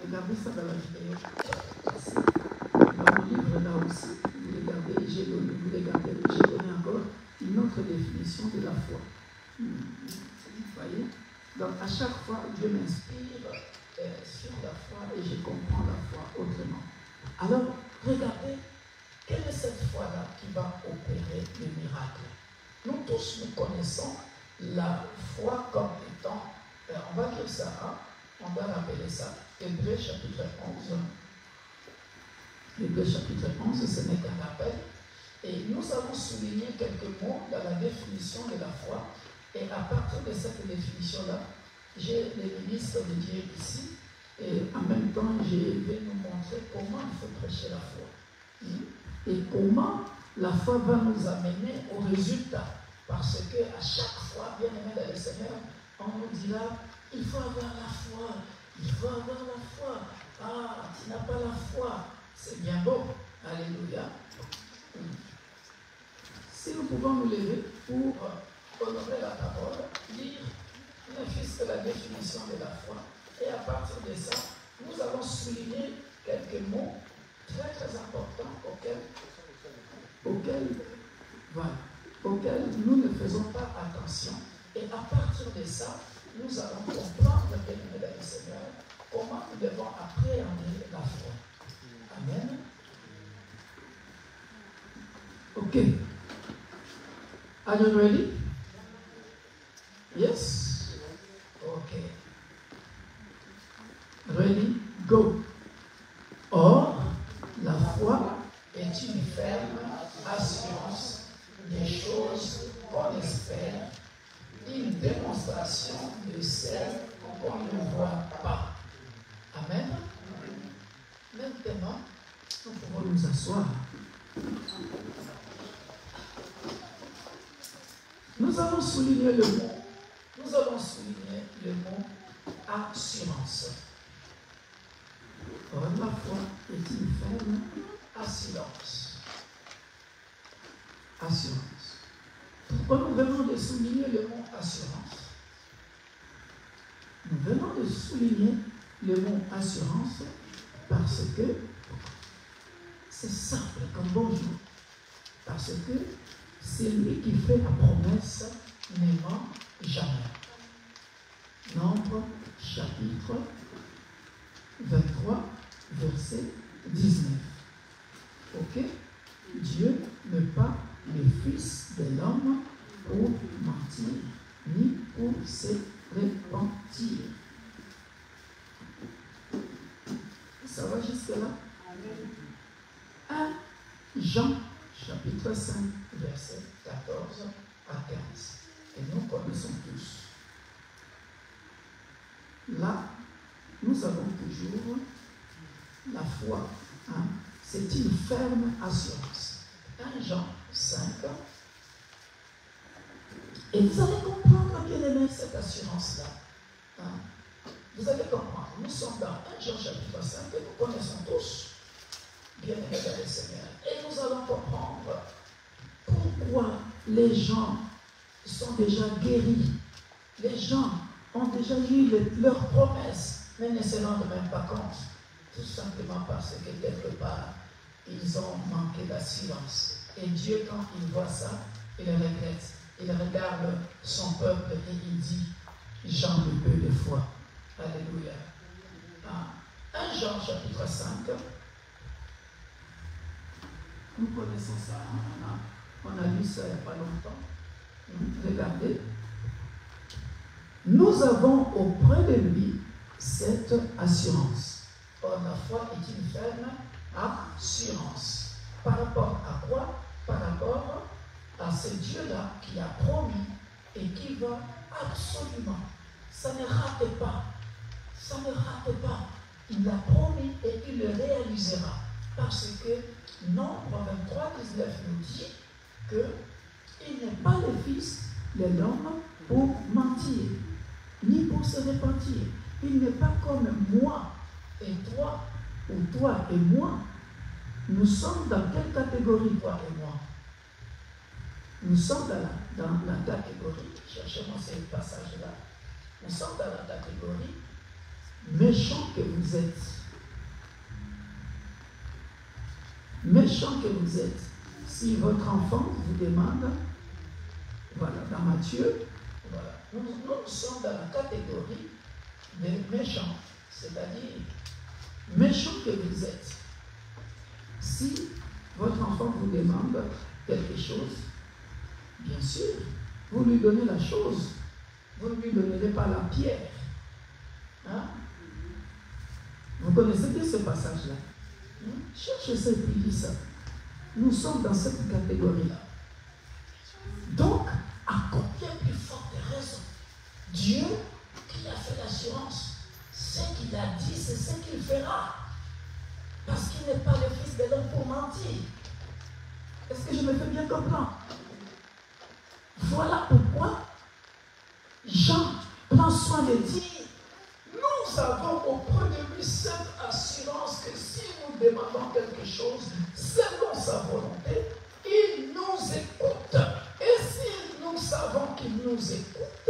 Regardez ça dans la vidéo. Dans mon livre là aussi, vous regardez, j'ai donné encore une autre définition de la foi. Vous voyez? Donc à chaque fois, Dieu m'inspire sur la foi et je comprends la foi autrement. Alors, regardez, quelle est cette foi-là qui va opérer le miracle? Nous tous, nous connaissons la foi comme étant, on va dire ça, hein? On va rappeler ça, Hébreux chapitre 11. Hébreux chapitre 11, ce n'est qu'un rappel. Et nous avons souligné quelques mots dans la définition de la foi. Et à partir de cette définition-là, j'ai les ministres de Dieu ici. Et en même temps, je vais nous montrer comment il faut prêcher la foi. Et comment la foi va nous amener au résultat. Parce qu'à chaque fois, bien aimé dans le Seigneur, on nous dira, il faut avoir la foi. Il faut avoir la foi. Ah, tu n'as pas la foi. C'est bien beau. Alléluia. Si nous pouvons nous lever pour honorer la parole, lire ne fût-ce que la définition de la foi. Et à partir de ça, nous allons souligner quelques mots très très importants auxquels nous ne faisons pas attention. Et à partir de ça, nous allons comprendre, bien aimé dans le Seigneur, comment nous devons appréhender la foi. Amen. Ok. Are you ready? Yes? Okay. Ready? Go. Or, la foi est une ferme assurance des choses qu'on espère, une démonstration de celles qu'on ne voit pas. Amen. Maintenant, nous pouvons nous asseoir. Nous allons souligner le mot. Nous allons souligner le mot assurance. Or, la foi est une ferme assurance. Assurance. Pourquoi nous venons de souligner le mot assurance? Nous venons de souligner le mot assurance parce que c'est simple comme bonjour. Parce que c'est lui qui fait la promesse ne ment jamais. Nombre chapitre 23, verset 19. Ok? Dieu n'est pas le fils de l'homme pour mentir, ni pour se repentir. Ça va jusque-là? 1 Jean, chapitre 5, verset 14 à 15. Et nous connaissons tous. Là, nous avons toujours la foi. Hein? C'est une ferme assurance. 1 Jean 5. Et vous allez comprendre, bien aimé, cette assurance-là. Hein? Vous allez comprendre. Nous sommes dans 1 Jean chapitre 5 que nous connaissons tous, bien aimé dans le Seigneur. Et nous allons comprendre pourquoi les gens sont déjà guéris. Les gens ont déjà eu leurs promesses, mais ne se rendent même pas compte. Tout simplement parce que quelque part, ils ont manqué d'assurance. Et Dieu, quand il voit ça, il regrette. Il regarde son peuple et il dit, j'en ai peu de foi. Alléluia. 1 Jean chapitre 5. Nous connaissons ça. On a lu ça il n'y a pas longtemps. Regardez. Nous avons auprès de lui cette assurance. Or, la foi est une ferme assurance. Par rapport à quoi? Par rapport à ce Dieu-là qui a promis et qui va absolument. Ça ne rate pas. Ça ne rate pas. Il l'a promis et il le réalisera. Parce que Nombre 23, 19 nous dit qu'il n'est pas le fils de l'homme pour mentir, ni pour se repentir. Il n'est pas comme moi et toi, ou toi et moi. Nous sommes dans quelle catégorie, toi et moi? Nous sommes dans la catégorie, cherchez-moi ce passage-là, nous sommes dans la catégorie méchant que vous êtes. Méchant que vous êtes. Si votre enfant vous demande, voilà, dans Matthieu, voilà, nous sommes dans la catégorie des méchants, c'est-à-dire méchants que vous êtes. Si votre enfant vous demande quelque chose, bien sûr, vous lui donnez la chose. Vous ne lui donnerez pas la pierre. Hein? Vous connaissez bien ce passage-là. Cherchez ça et puis lisez ça. Nous sommes dans cette catégorie-là. Donc, à combien plus forte raison, Dieu qui a fait l'assurance, ce qu'il a dit, c'est ce qu'il fera. Parce qu'il n'est pas le fils de l'homme pour mentir. Est-ce que je me fais bien comprendre? Voilà pourquoi Jean prend soin de dire, nous avons auprès de lui cette assurance que si nous demandons quelque chose selon sa volonté, il nous écoute. Et si nous savons qu'il nous écoute,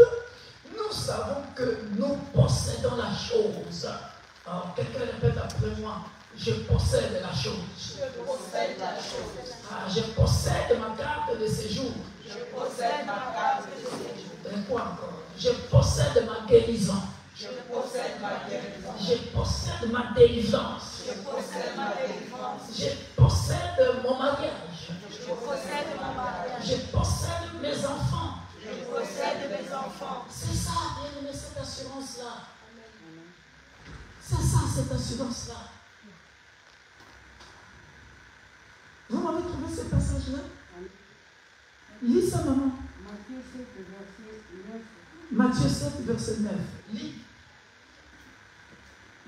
nous savons que nous possédons la chose. Alors quelqu'un répète après moi, je possède la chose. Je possède la chose. Ah, je possède ma carte de séjour. Je possède ma carte de séjour. Et quoi encore? Je possède ma guérison. Je possède ma guérison. Je possède ma délivrance. Je possède ma délivrance. Je possède mon mariage. Je possède mon mariage. Je possède mes enfants. Je possède mes enfants. C'est ça, bien aimé, cette assurance-là. C'est ça, cette assurance-là. Vous m'avez trouvé ce passage-là? Lis ça, maman. Matthieu 7, verset 9. Lis.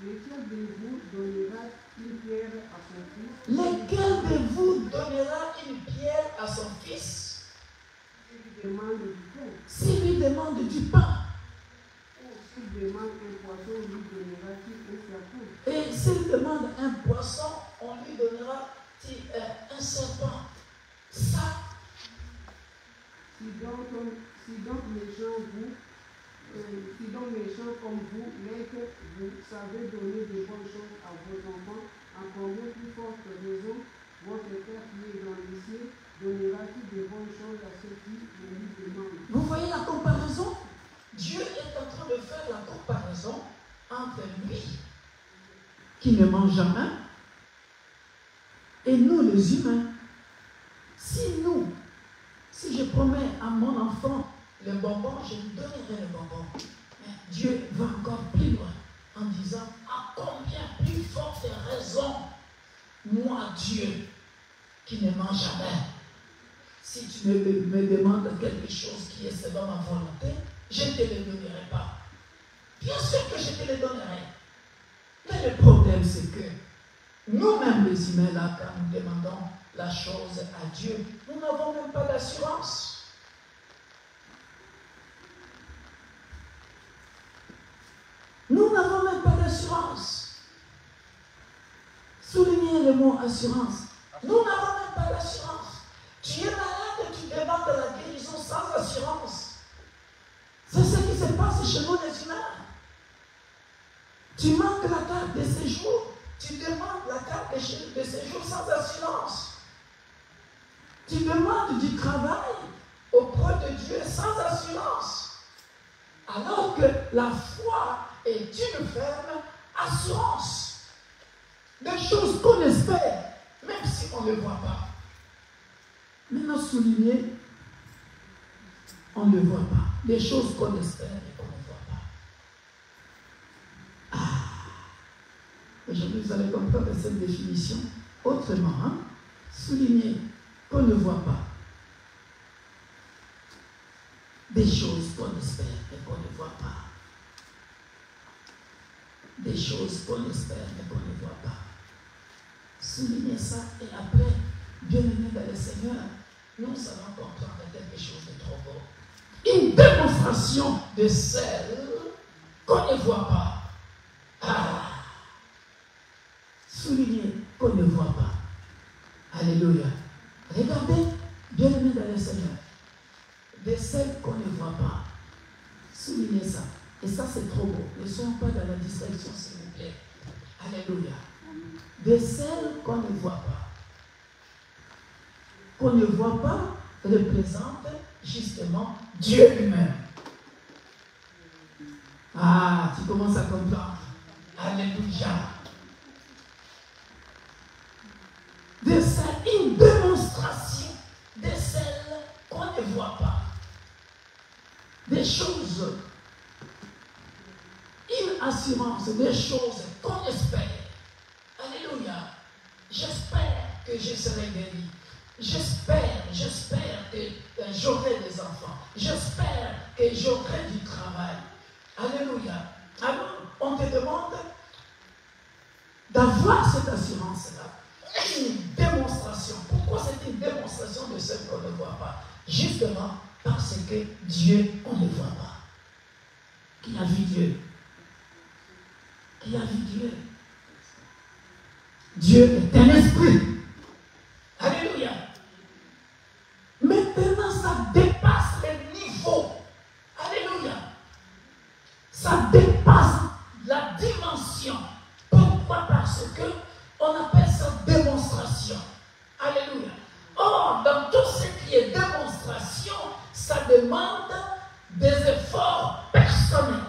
Lequel de vous donnera une pierre à son fils? Lequel de vous donnera une pierre à son fils S'il demande du pain. s'il lui demande du pain? Ou s'il demande un poisson, lui donnera-t-il un serpent? Et s'il demande un poisson, on lui donnera un serpent. Ça, Si donc méchants comme vous, l'êtes, vous savez donner de bonnes choses à vos enfants, en combien plus forte raison votre Père qui est dans les cieux donnera-t-il de bonnes choses à ceux qui lui demandent? vous voyez la comparaison? Dieu est en train de faire la comparaison entre lui, qui ne mange jamais, et nous les humains. Si je promets à mon enfant le bonbon, je lui donnerai le bonbon. Mais Dieu va encore plus loin en disant, à combien plus forte raison, moi Dieu, qui ne mange jamais, si tu me demandes quelque chose qui est selon ma volonté, je ne te le donnerai pas. Bien sûr que je te le donnerai. Mais le problème, c'est que nous-mêmes, les humains, là, quand nous demandons la chose à Dieu, nous n'avons même pas d'assurance. Nous n'avons même pas d'assurance. Soulignez le mot assurance. Nous n'avons même pas d'assurance. Tu es malade et tu demandes la guérison sans assurance. C'est ce qui se passe chez nous les humains. Tu manques la carte de séjour. Tu demandes la carte de séjour sans assurance. Tu demandes du travail auprès de Dieu sans assurance. Alors que la foi est une ferme assurance. Des choses qu'on espère, même si on ne le voit pas. Maintenant, souligner, on ne le voit pas. Des choses qu'on espère et qu'on ne voit pas. Aujourd'hui, vous allez comprendre cette définition autrement. Hein? Souligner qu'on ne voit pas. Des choses qu'on espère mais qu'on ne voit pas. Des choses qu'on espère mais qu'on ne voit pas. Souligner ça et après, bien aimé dans le Seigneur, nous allons comprendre quelque chose de trop beau. Une démonstration de celle qu'on ne voit pas. Souligner qu'on ne voit pas. Alléluia. Regardez, bien aimé dans le Seigneur, de celles qu'on ne voit pas. Soulignez ça. Et ça, c'est trop beau. Ne soyons pas dans la distraction, Seigneur. plaît. Alléluia. De celles qu'on ne voit pas. Qu'on ne voit pas représente justement Dieu lui-même. Ah, tu commences à comprendre. Alléluia. De ça, une démonstration de celles qu'on ne voit pas. Des choses, une assurance, des choses qu'on espère. Alléluia. J'espère que je serai guéri. J'espère que j'aurai des enfants. J'espère que j'aurai du travail. Alléluia. Alors, on te demande d'avoir cette assurance-là. Une démonstration. Pourquoi c'est une démonstration de ce qu'on ne voit pas? Justement parce que Dieu, on ne voit pas. Qui a vu Dieu? Qui a vu Dieu? Dieu est un esprit. Alléluia. Maintenant, ça dépasse les niveaux. Alléluia. Ça dépasse la dimension. Pourquoi? Parce que on appelle ça démonstration. Alléluia. Or, dans tout ce qui est démonstration, ça demande des efforts personnels.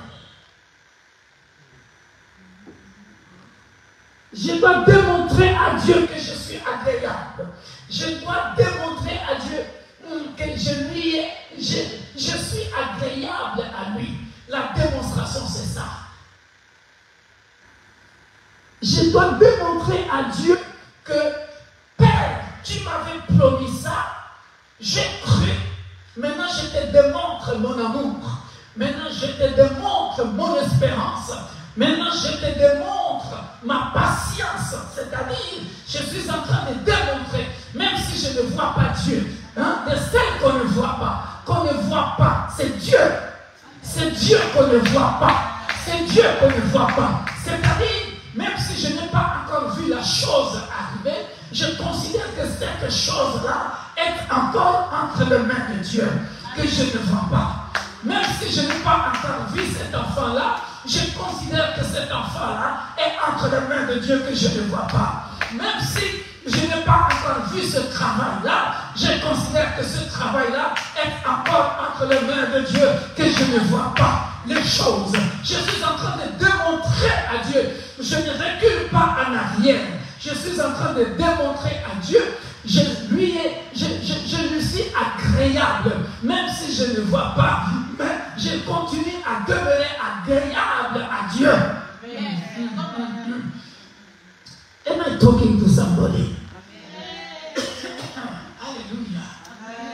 Je dois démontrer à Dieu que je suis agréable. Je dois démontrer à Dieu que je suis agréable à lui. La démonstration, c'est ça. Je dois démontrer à Dieu que, Père, tu m'avais promis ça, j'ai cru, maintenant je te démontre mon amour, maintenant je te démontre mon espérance, maintenant je te démontre ma patience, c'est-à-dire, je suis en train de démontrer, même si je ne vois pas Dieu, de celle qu'on ne voit pas, c'est Dieu. C'est Dieu qu'on ne voit pas. C'est Dieu qu'on ne voit pas. C'est-à-dire, même si je n'ai pas encore vu la chose arriver, je considère que cette chose-là est encore entre les mains de Dieu, que je ne vois pas. Même si je n'ai pas encore vu cet enfant-là, je considère que cet enfant-là est entre les mains de Dieu, que je ne vois pas. Même si je n'ai pas encore vu ce travail-là, je considère que ce travail-là est encore entre les mains de Dieu, que je ne vois pas les choses. Je suis en train de démontrer à Dieu, je ne recule pas en arrière. Je suis en train de démontrer à Dieu, je lui suis agréable, même si je ne vois pas, mais je continue à demeurer agréable à Dieu. Am I talking to somebody? Alléluia.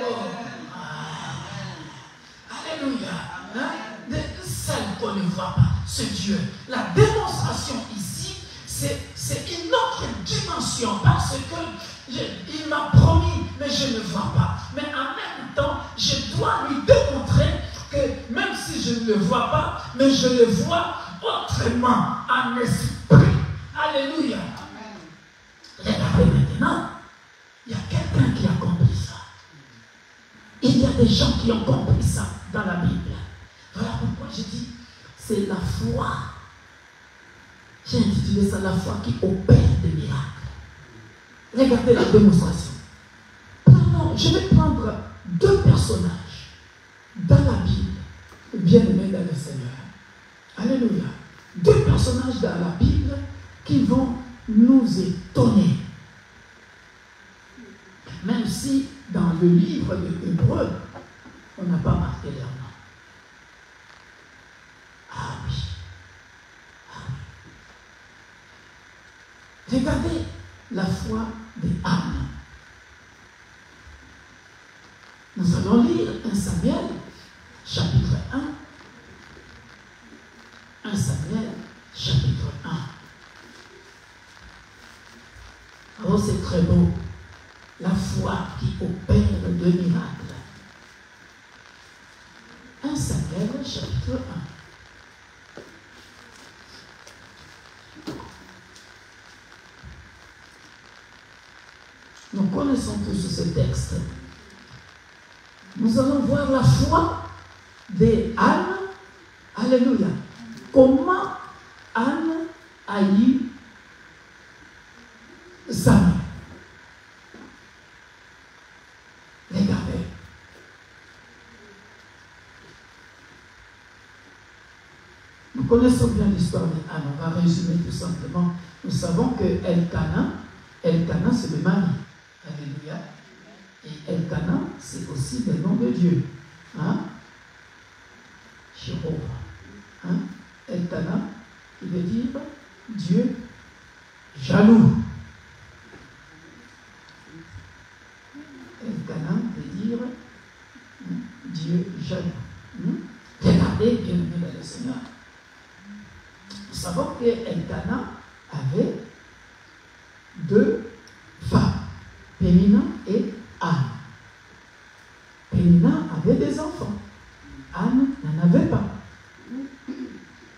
Oh. Alléluia. Celle qu'on ne voit pas, c'est Dieu. La démonstration ici, c'est une autre dimension parce que il m'a promis, mais je ne vois pas. Mais en même temps, je dois lui démontrer que même si je ne le vois pas, mais je le vois autrement, en esprit. Alléluia. Regardez maintenant, il y a quelqu'un qui a compris ça. Il y a des gens qui ont compris ça dans la Bible. Voilà pourquoi je dis, c'est la foi. J'ai intitulé ça la foi qui opère des miracles. Regardez la démonstration. Je vais prendre deux personnages dans la Bible, bien-aimés dans le Seigneur. Alléluia. Deux personnages dans la Bible qui vont nous étonner. Même si dans le livre de Hébreux, on n'a pas marqué leur nom. Ah oui. Ah oui. Regardez la foi des âmes. Nous allons lire 1 Samuel, chapitre 1. 1 Samuel, chapitre 1. Oh, c'est très beau. La foi qui opère de miracles. 1 Samuel, chapitre 1. Nous connaissons tous ce texte. Nous allons voir la foi d'Anne. Alléluia. Comment Anne a haï Samuel. Regardez. Nous connaissons bien l'histoire d'Anne. On va résumer tout simplement. Nous savons que Elkana, c'est le mari. Alléluia. Et Elkana, c'est aussi le nom de Dieu. Hein? Jéhovah. Hein? Elkana, qui veut dire Dieu jaloux. Elkana veut dire Dieu jaloux. Regardez, bien aimé dans le Seigneur. Nous savons que Elkana avait deux femmes, Pénina et Anne. Pénina avait des enfants. Anne n'en avait pas.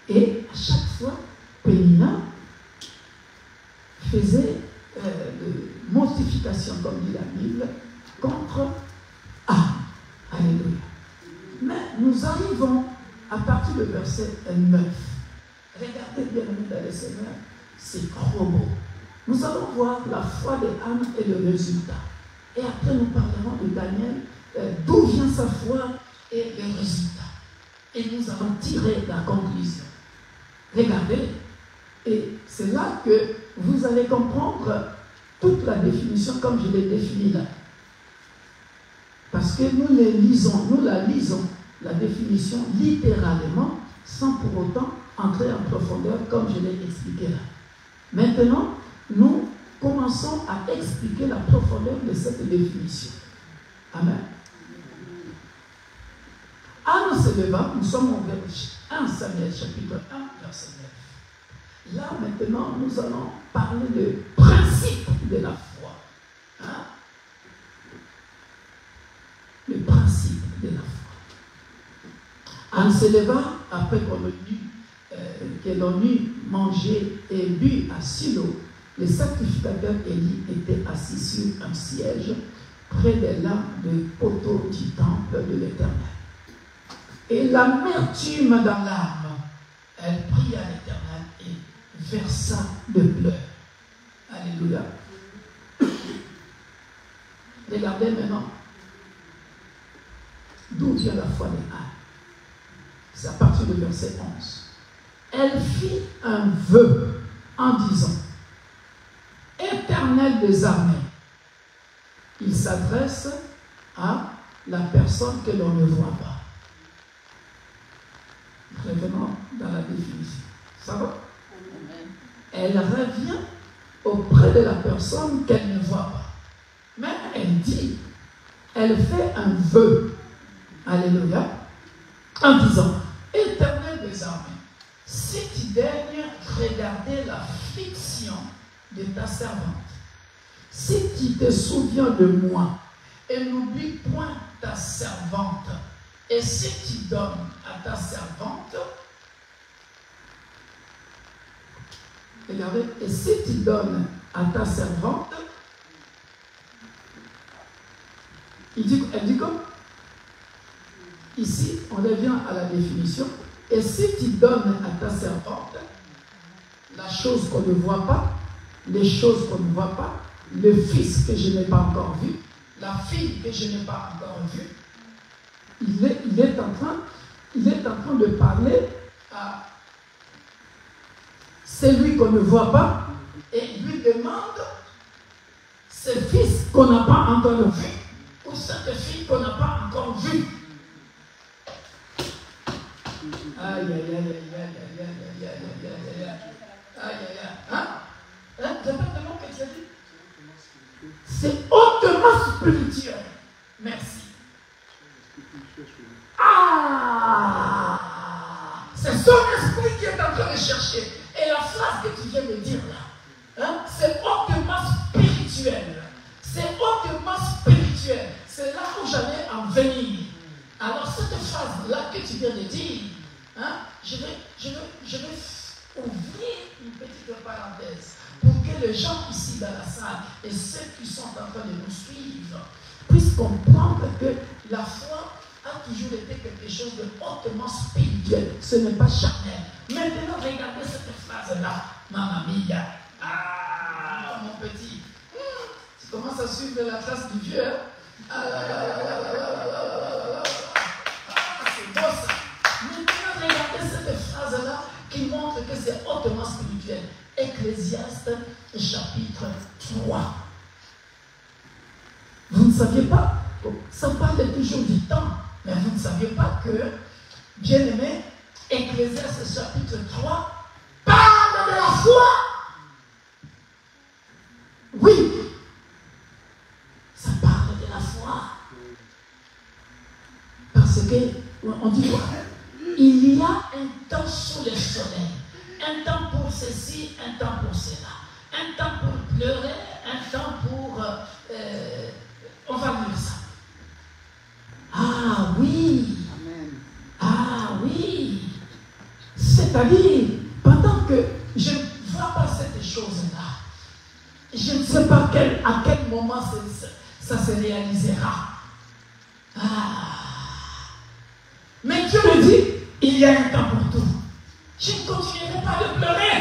Et à chaque fois, Pénina faisait de mortification, comme dit la Bible, contre Anne. Alléluia. Mais nous arrivons à partir du verset 9. Regardez bien dans le Seigneur, c'est trop beau. Nous allons voir la foi de Anne et le résultat. Et après, nous parlerons de Daniel, d'où vient sa foi et le résultat. Et nous allons tirer la conclusion. Regardez, et c'est là que vous allez comprendre toute la définition comme je l'ai définie là. Parce que nous la lisons, la définition littéralement, sans pour autant entrer en profondeur comme je l'ai expliqué là. Maintenant, nous commençons à expliquer la profondeur de cette définition. Amen. Anne se leva, nous sommes au verset 1 Samuel, chapitre 1, verset 9. Là, maintenant, nous allons parler du principe de la foi. Hein? Le principe de la foi. Anne se leva, après que l'on eut mangé et bu à Silo, le sacrificateur Élie était assis sur un siège près des lampes de poteaux du temple de l'Éternel. Et l'amertume dans l'âme, elle pria l'Éternel et versa de pleurs. Alléluia. Regardez maintenant d'où vient la foi de Anne. C'est à partir du verset 11. Elle fit un vœu en disant: Éternel des armées. Il s'adresse à la personne que l'on ne voit pas. Revenons dans la définition. Ça va? Elle revient auprès de la personne qu'elle ne voit pas. Mais elle dit, elle fait un vœu. Alléluia. En disant: Éternel des armées, si tu daignes regarder l'affliction de ta servante, si tu te souviens de moi et n'oublie point ta servante, et si tu donnes à ta servante, regardez, et si tu donnes à ta servante, elle dit comme, ici on revient à la définition, et si tu donnes à ta servante la chose qu'on ne voit pas, les choses qu'on ne voit pas, le fils que je n'ai pas encore vu, la fille que je n'ai pas encore vue, il est en train de parler à celui qu'on ne voit pas et lui demande ce fils qu'on n'a pas encore vu ou cette fille qu'on n'a pas encore vue. Aïe, aïe, aïe, aïe, aïe, aïe, aïe, aïe, aïe, aïe, aïe, aïe, aïe, hein? C'est pas le mot que tu as dit? C'est hautement spirituel. Merci. Ah! C'est son esprit qui est en train de chercher. Et la phrase que tu viens de dire là, hein, c'est hautement spirituel. C'est hautement spirituel. C'est là où j'allais en venir. Alors cette phrase-là que tu viens de dire, hein, je vais ouvrir une petite parenthèse pour que les gens ici dans la salle et ceux qui sont en train de nous suivre puissent comprendre que la foi a toujours été quelque chose de hautement spirituel. Ce n'est pas charnel. Maintenant, regardez cette phrase-là, Mamma Mia. Ah, mon petit. Tu commences à suivre la classe du vieux. C'est beau ça. Maintenant, regardez cette phrase-là qui montre que c'est hautement spirituel. Ecclésiaste, chapitre 3. Vous ne saviez pas, ça parle toujours du temps, mais vous ne saviez pas que, bien aimé, Ecclésiaste chapitre 3 parle de la foi. Oui, ça parle de la foi. Parce que, on dit quoi? Il y a un temps sous le soleil, un temps pour ceci, un temps pour cela, un temps pour pleurer, un temps pour... on va lire ça. Ah oui. Amen. Ah oui. C'est-à-dire, pendant que je ne vois pas cette chose-là, je ne sais pas à quel moment ça se réalisera. Mais Dieu me dit, il y a un temps pour tout. Je ne continuerai pas de pleurer.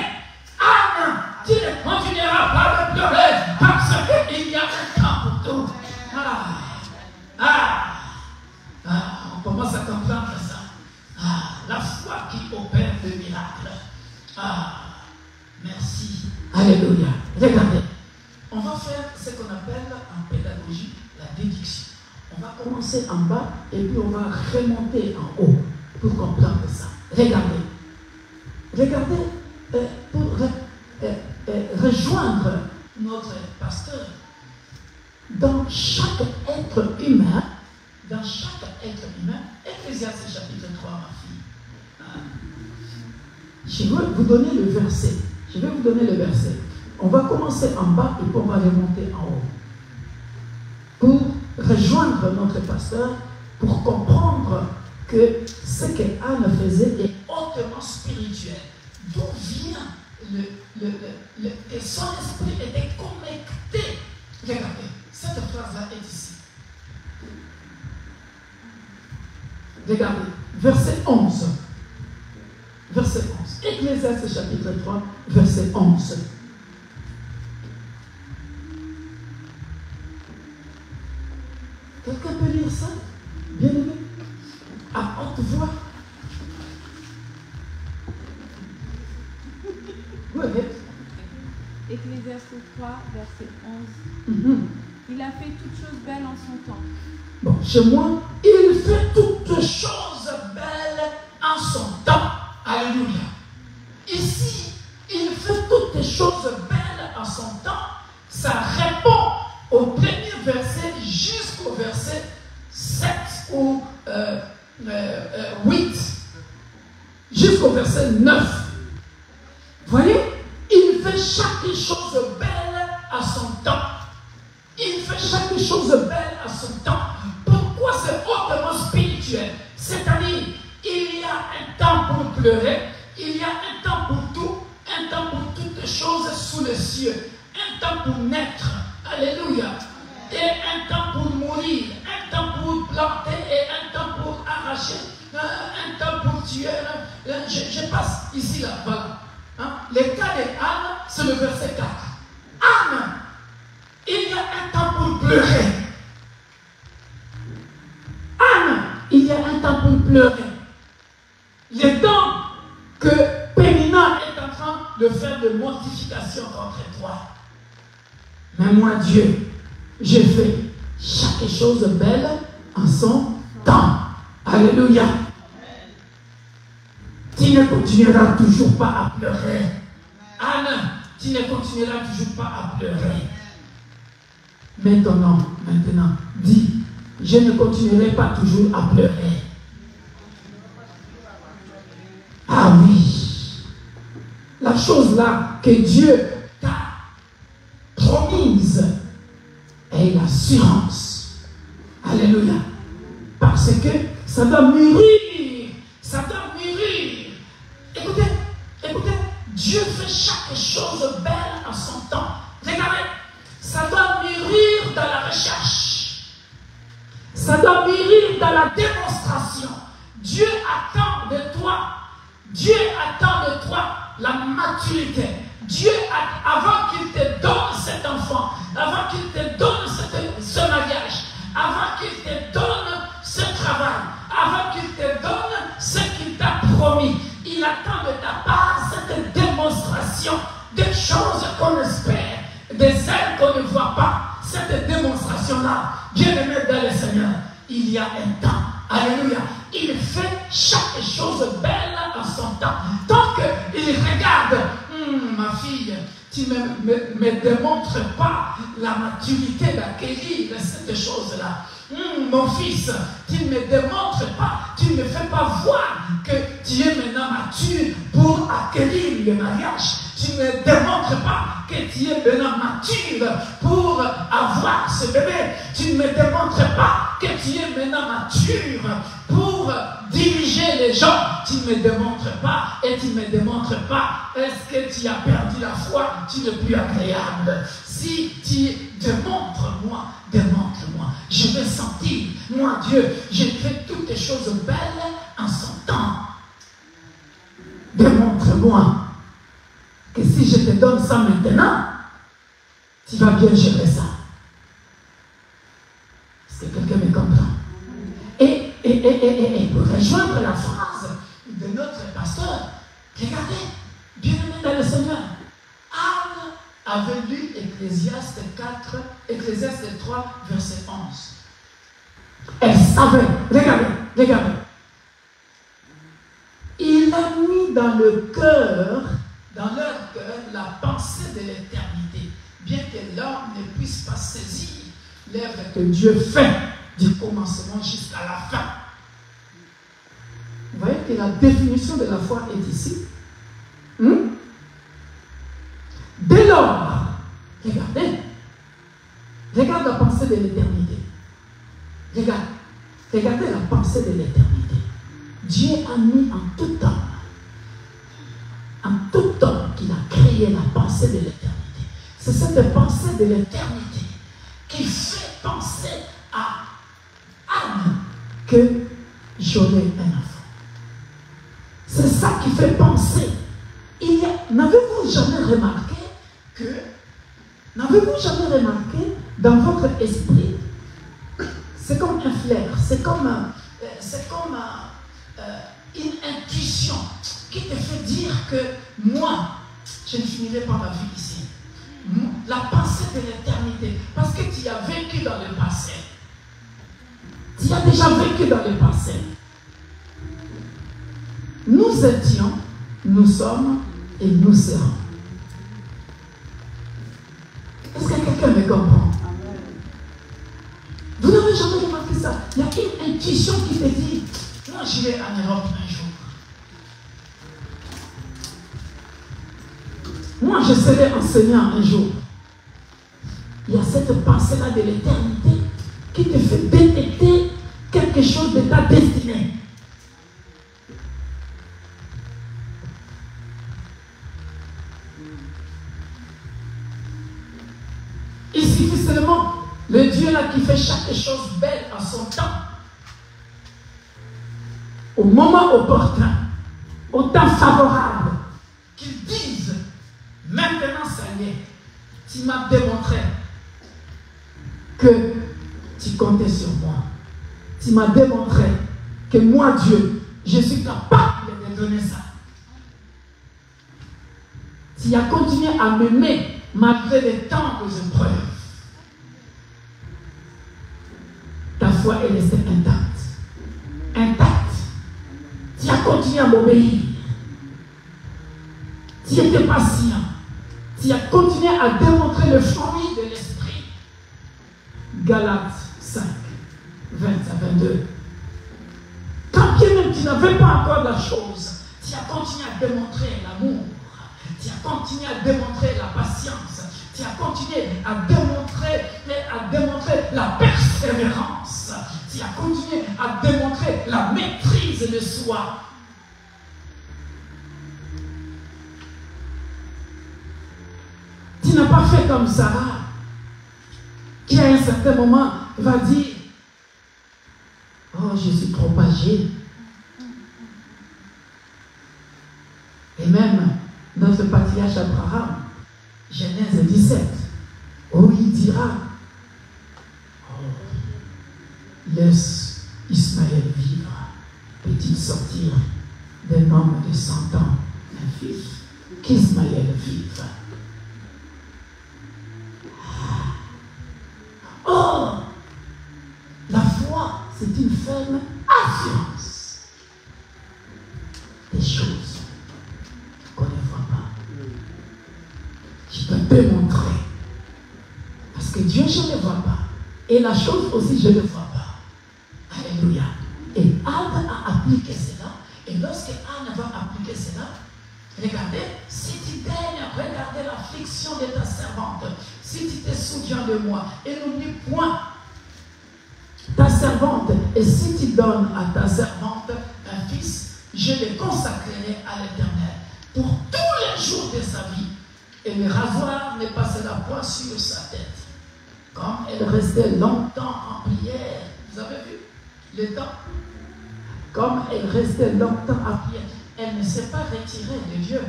Anne, tu ne continueras pas de pleurer parce qu'il y a un temps pour tout. On commence à comprendre ça. La foi qui opère le miracle. Merci. Alléluia. Regardez. On va faire ce qu'on appelle en pédagogie la déduction. On va commencer en bas et puis on va remonter en haut pour comprendre ça. Regardez. Regardez pour rejoindre notre pasteur. Dans chaque être humain, Ecclésiaste chapitre 3, ma fille. Je vais vous donner le verset. On va commencer en bas et puis on va remonter en haut. Pour rejoindre notre pasteur, pour comprendre que ce que Anne faisait est hautement spirituel. D'où vient que son esprit était connecté. Regardez, cette phrase-là est ici. Regardez, verset 11. Verset 11. Ecclésiaste chapitre 3, verset 11. Quelqu'un peut lire ça? Bien aimé? À haute voix. Go ahead. Ecclésiaste 3, verset 11. Il a fait toutes choses belles en son temps. Bon, chez moi, il fait toutes choses belles en son temps. Alléluia. Ici, il fait toutes choses belles en son temps. Ça répond au premier verset jusqu'au verset 7 ou 8. Jusqu'au verset 9. Voyez, il fait chaque chose belle à son temps. Il fait chaque chose belle à son temps. Pourquoi c'est hautement spirituel? C'est-à-dire, il y a un temps pour pleurer, il y a un temps pour tout, un temps pour toutes choses sous les cieux, un temps pour naître, alléluia, et un temps pour mourir, un temps pour planter et un temps pour arracher, un temps pour tuer. Je passe ici, là, voilà. Le cas d'Anne, c'est le verset 4. Anne, il y a un temps pour pleurer. Anne, il y a un temps pour pleurer. Le temps que Pénina est en train de faire de mortification contre toi. Mais moi, Dieu, j'ai fait chaque chose belle en son temps. Alléluia. Tu ne continueras toujours pas à pleurer. Anne, tu ne continueras toujours pas à pleurer. Maintenant, dis, je ne continuerai pas toujours à pleurer. Ah oui, la chose là que Dieu t'a promise est l'assurance. Alléluia. Parce que ça doit mûrir. Ça doit mûrir. Écoutez, Dieu fait chaque chose belle en son temps. Regardez, ça doit mûrir dans la recherche. Ça Ça doit mûrir dans la démonstration. Dieu attend de toi. Dieu attend de toi la maturité. Dieu, avant qu'il te donne cet enfant, avant qu'il te donne ce mariage, avant qu'il te donne ce travail, avant qu'il te donne ce qu'il t'a promis, il attend de ta part cette démonstration des choses qu'on espère, des ailes qu'on ne voit pas. Cette démonstration-là, bien-aimé dans le Seigneur, il y a un temps. Alléluia. Il fait chaque chose belle en son temps. Tant qu'il regarde, ma fille, tu ne me démontres pas la maturité d'acquérir cette chose-là. Mon fils, tu ne me démontres pas, tu ne me fais pas voir que tu es maintenant mature pour acquérir le mariage. Tu ne me démontres pas que tu es maintenant mature pour avoir ce bébé. Tu ne me démontres pas que tu es maintenant mature pour diriger les gens. Tu ne me démontres pas et tu ne me démontres pas. Est-ce que tu as perdu la foi? Tu n'es plus agréable. Si tu démontres-moi, démontre-moi. Je vais sentir, moi Dieu, j'ai fait toutes les choses belles en son temps. Démontre-moi que si je te donne ça maintenant, tu vas bien gérer ça. Est-ce que quelqu'un me comprend? Et pour rejoindre la phrase de notre pasteur, regardez, bien-aimé dans le Seigneur, Anne avait lu Ecclésiaste 3, verset 11. Elle savait, regardez. Il a mis dans leur cœur, la pensée de l'éternité, bien que l'homme ne puisse pas saisir l'œuvre que Dieu fait du commencement jusqu'à la fin. Vous voyez que la définition de la foi est ici. Dès lors, regarde la pensée de l'éternité. Regardez la pensée de l'éternité. Dieu a mis en tout temps qu'il a créé la pensée de l'éternité. C'est cette pensée de l'éternité qui fait penser à Anne que j'aurai un enfant. C'est ça qui fait penser. N'avez-vous jamais remarqué dans votre esprit, c'est comme un flair, c'est comme une intuition qui te fait dire que moi, je ne finirai pas ma vie ici. La pensée de l'éternité, parce que tu as vécu dans le passé. Tu as déjà vécu dans le passé. Nous étions, nous sommes et nous serons. Est-ce que quelqu'un me comprend? Vous n'avez jamais remarqué ça? Il y a une intuition qui te dit, moi j'irai en Europe un jour. Moi je serai enseignant un jour. Il y a cette pensée-là de l'éternité qui te fait détecter quelque chose de ta destinée. Il suffit seulement le Dieu là qui fait chaque chose belle en son temps. Au moment opportun, au temps favorable, qu'il dise, maintenant ça y est, tu m'as démontré que tu comptais sur moi. Tu m'as démontré que moi, Dieu, je suis capable de te donner ça. Tu as continué à m'aimer malgré les temps aux épreuves. Ta foi est restée intacte. Tu as continué à m'obéir. Tu étais patient. Tu as continué à démontrer le fruit de l'esprit. Galates 5, 20 à 22. Quand bien même tu n'avais pas encore la chose, tu as continué à démontrer l'amour. Tu as continué à démontrer la patience. Tu as continué à démontrer la persévérance. Tu as continué à démontrer la maîtrise de soi. Tu n'as pas fait comme Sarah, qui à un certain moment va dire, je suis trop âgé. Et même notre patriarche Abraham, Genèse 17, où il dira, laisse Ismaël vivre, peut-il sortir d'un homme de 100 ans, un fils, qu'Ismaël vive. Or, la foi, c'est une ferme assurance des choses qu'on ne voit pas. Je peux te montrer. Parce que Dieu, je ne le vois pas. Et la chose aussi, je ne le vois pas. Alléluia. Et Anne a appliqué cela. Et lorsque Anne va appliquer cela, regardez, si tu daignes regarder l'affliction de ta servante, si tu te souviens de moi, et n'oublie point ta servante, et si tu donnes à ta servante un fils, je le consacrerai à l'Éternel pour tous les jours de sa vie, et le rasoir ne passera point sur sa tête. Comme elle restait longtemps en prière, vous avez vu le temps? Comme elle restait longtemps en prière, elle ne s'est pas retirée de Dieu.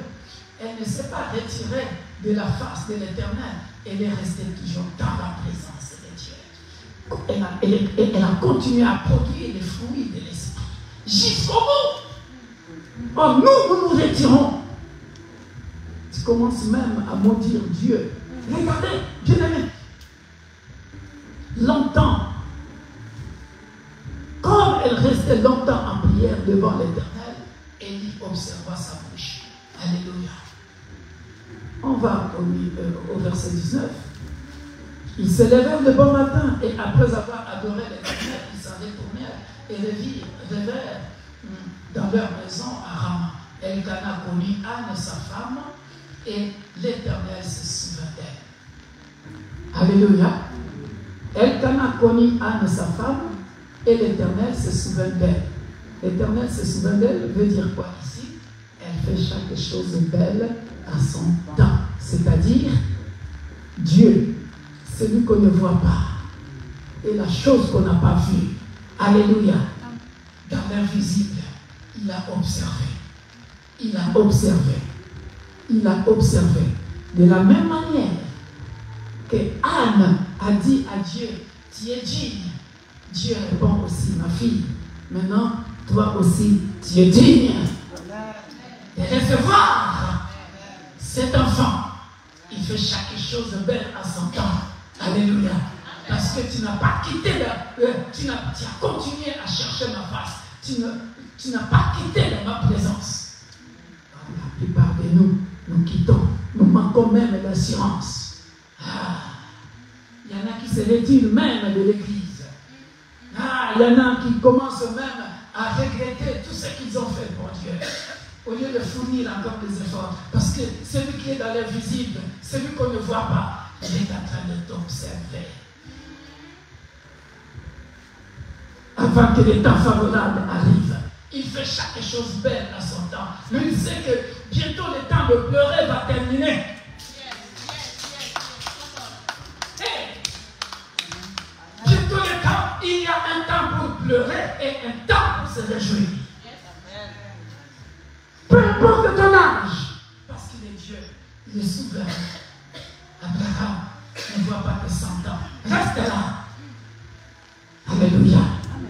Elle ne s'est pas retirée de la face de l'Éternel. Elle est restée toujours dans la présence de Dieu. Elle a continué à produire les fruits de l'esprit jusqu'au bout. Or, nous nous retirons. Tu commences même à maudire Dieu. Regardez, bien-aimé. Longtemps, comme elle restait longtemps en prière devant l'Éternel, Élie observa sa bouche. Alléluia. On va au verset 19. Ils se levèrent le bon matin et après avoir adoré l'Éternel, ils s'en retournèrent et revinrent dans leur maison à Rama. Elkana connut Anne, sa femme, et l'Éternel se souvint d'elle. Alléluia. Elkana connut Anne, sa femme, et l'Éternel se souvint d'elle. L'Éternel se souvint d'elle veut dire quoi ici? Elle fait chaque chose belle à son temps. C'est-à-dire, Dieu, celui qu'on ne voit pas, et la chose qu'on n'a pas vue. Alléluia. Dans l'invisible, il a observé. Il a observé. Il a observé. De la même manière que Anne a dit à Dieu, tu es digne. Dieu répond aussi, ma fille, maintenant, toi aussi, tu es digne de recevoir cet enfant. Il fait chaque chose belle à son temps. Alléluia. Parce que tu n'as pas quitté, tu as continué à chercher ma face. Tu n'as pas quitté ma présence. La plupart de nous, nous quittons. Nous manquons même l'assurance. Il y en a qui se retirent même de l'église. Il y en a qui commencent même à regretter tout ce qu'ils ont fait pour Dieu, au lieu de fournir encore des efforts. Parce que celui qui est dans l'invisible, celui qu'on ne voit pas, il est en train de t'observer. Avant que les temps favorables arrivent, il fait chaque chose belle à son temps. Mais il sait que bientôt le temps de pleurer va terminer. Il y a un temps pour pleurer et un temps pour se réjouir. Peu importe ton âge, parce qu'il est Dieu, il est souverain. Abraham ne voit pas que 100 ans. Reste là. Alléluia.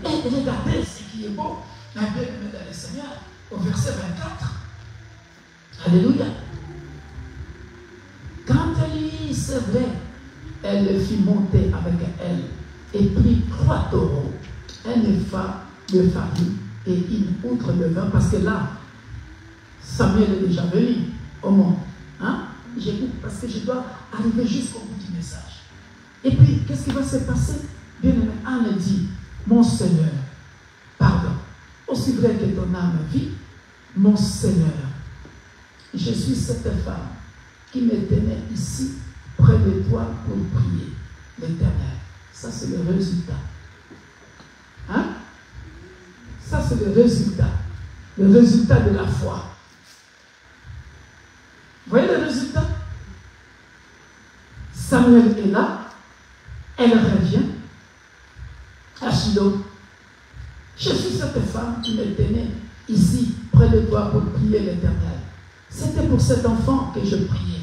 Et regardez ce qui est beau, la bien-aimée dans le Seigneur, au verset 24. Alléluia. Quand lui, c'est vrai, elle le fit monter avec elle et prit 3 taureaux, un épha de farine et une outre de vin, parce que là, Samuel est déjà venu au monde. Parce que je dois arriver jusqu'au bout du message. Et puis, qu'est-ce qui va se passer? Bien-aimé, Anne dit, mon Seigneur, pardon, aussi vrai que ton âme vit, mon Seigneur, je suis cette femme qui me tenait ici, près de toi, pour prier l'Éternel. Ça, c'est le résultat. Ça, c'est le résultat. Le résultat de la foi. Vous voyez le résultat? Samuel est là. Elle revient à Shiloh. Je qui me tenait ici, près de toi, pour prier l'Éternel. C'était pour cet enfant que je priais.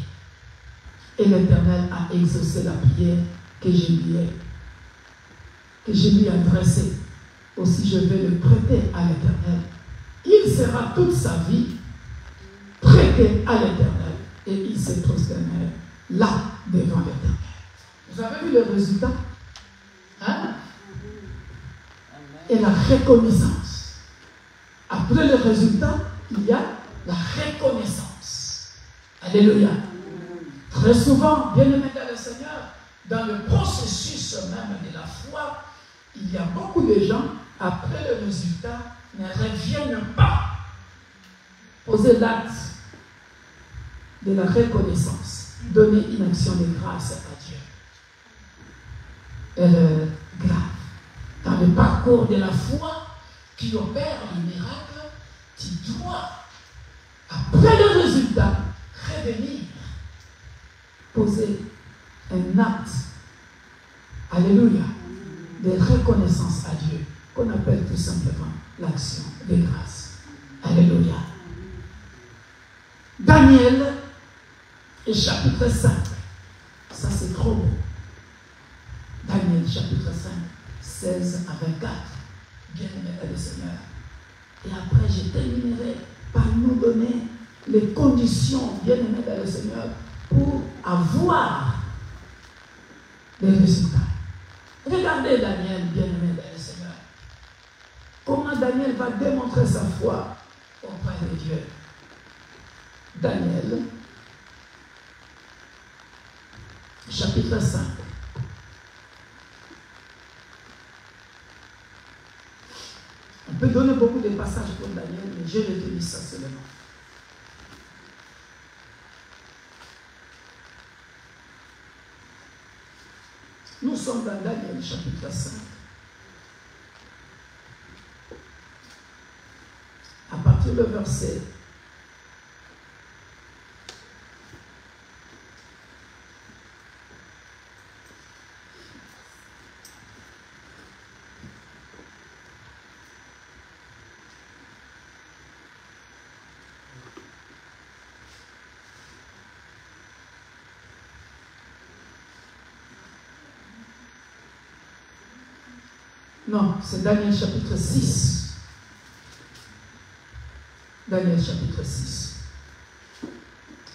Et l'Éternel a exaucé la prière que je lui ai adressée. Aussi, je vais le prêter à l'Éternel. Il sera toute sa vie prêté à l'Éternel. Et il se prosternera là, devant l'Éternel. Vous avez vu le résultat? Hein? Et la reconnaissance. Après le résultat, il y a la reconnaissance. Alléluia. Très souvent, bien-aimés dans le Seigneur, dans le processus même de la foi, il y a beaucoup de gens, après le résultat, ne reviennent pas poser l'acte de la reconnaissance, donner une action de grâce à Dieu. Erreur grave. Dans le parcours de la foi qui opère les miracles, tu dois, après le résultat, revenir, poser un acte, alléluia, de reconnaissance à Dieu, qu'on appelle tout simplement l'action de grâce. Alléluia. Daniel, et chapitre 5. Ça, c'est trop beau. Daniel, chapitre 5, 16 à 24. Bien-aimé le Seigneur. Et après, je terminerai par nous donner les conditions, bien-aimé le Seigneur, pour avoir des résultats. Regardez Daniel, bien-aimé le Seigneur. Comment Daniel va démontrer sa foi auprès de Dieu. Daniel, chapitre 5. On peut donner beaucoup de passages pour Daniel, mais je vais te dire ça seulement. Nous sommes dans Daniel, chapitre 5. À partir du verset 6. Non, c'est Daniel chapitre 6. Daniel chapitre 6.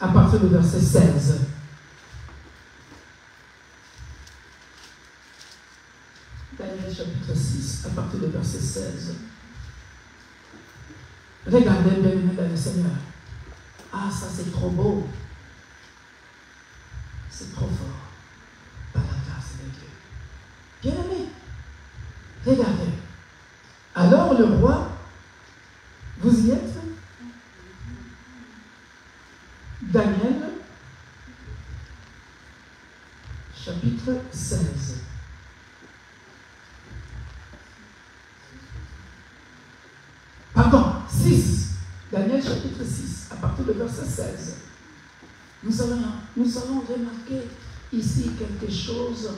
À partir du verset 16. Daniel chapitre 6, à partir du verset 16. Regardez bien dans le Seigneur. Ah, ça c'est trop beau. C'est trop fort. Par la grâce de Dieu. Bien aimé. Regardez. Alors le roi, vous y êtes? Daniel, chapitre 16. Pardon, 6. Daniel, chapitre 6, à partir du verset 16. Nous allons remarquer ici quelque chose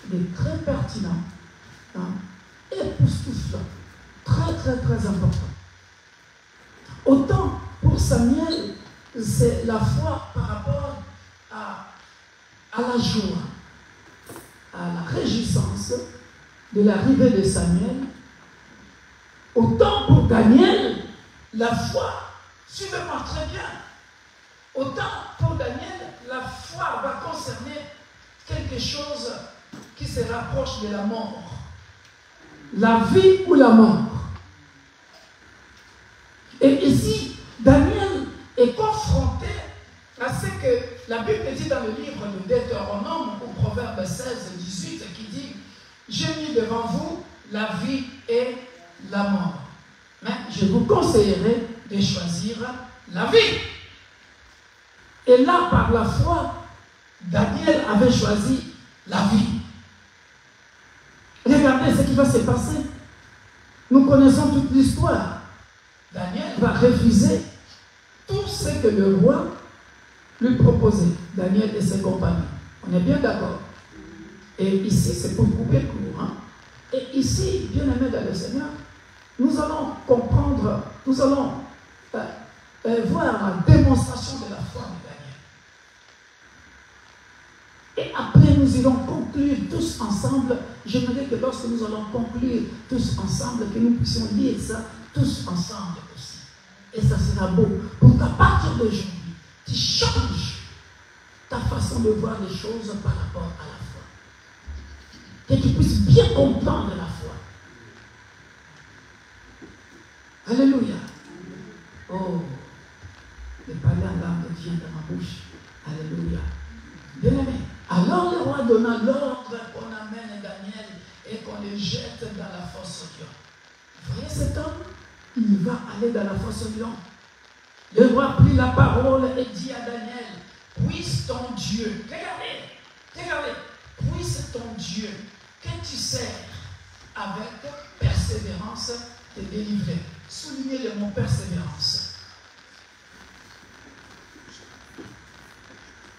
de très pertinent. Époustouflant, très très très important. Autant pour Samuel, c'est la foi par rapport à la joie, à la réjouissance de l'arrivée de Samuel. Autant pour Daniel, la foi, suivez-moi très bien, autant pour Daniel, la foi va concerner quelque chose qui se rapproche de la mort. La vie ou la mort. Et ici, Daniel est confronté à ce que la Bible dit dans le livre de Deutéronome, au Proverbe 16, 18, qui dit « J'ai mis devant vous la vie et la mort. Mais je vous conseillerais de choisir la vie. » Et là, par la foi, Daniel avait choisi la vie. Regardez ce qui va se passer. Nous connaissons toute l'histoire. Daniel va refuser tout ce que le roi lui proposait. Daniel et ses compagnons. On est bien d'accord. Et ici, c'est pour couper court. Et ici, bien aimé dans le Seigneur, nous allons comprendre, nous allons voir la démonstration de la foi de Daniel. Et après, nous irons conclure tous ensemble. J'aimerais que lorsque nous allons conclure tous ensemble, que nous puissions lire ça tous ensemble aussi. Et ça sera beau. Pour qu'à partir d'aujourd'hui, tu changes ta façon de voir les choses par rapport à la foi. Que tu puisses bien comprendre la foi. Alléluia. Oh, le parler en langue vient dans ma bouche. Alléluia. Bien-aimé. Alors le roi donna l'ordre qu'on amène Daniel et qu'on le jette dans la fosse au lion. Vous voyez cet homme? Il va aller dans la fosse au lion. Le roi prit la parole et dit à Daniel, puisse ton Dieu, regardez, puisse ton Dieu que tu sers avec persévérance te délivrer. Soulignez le mot persévérance.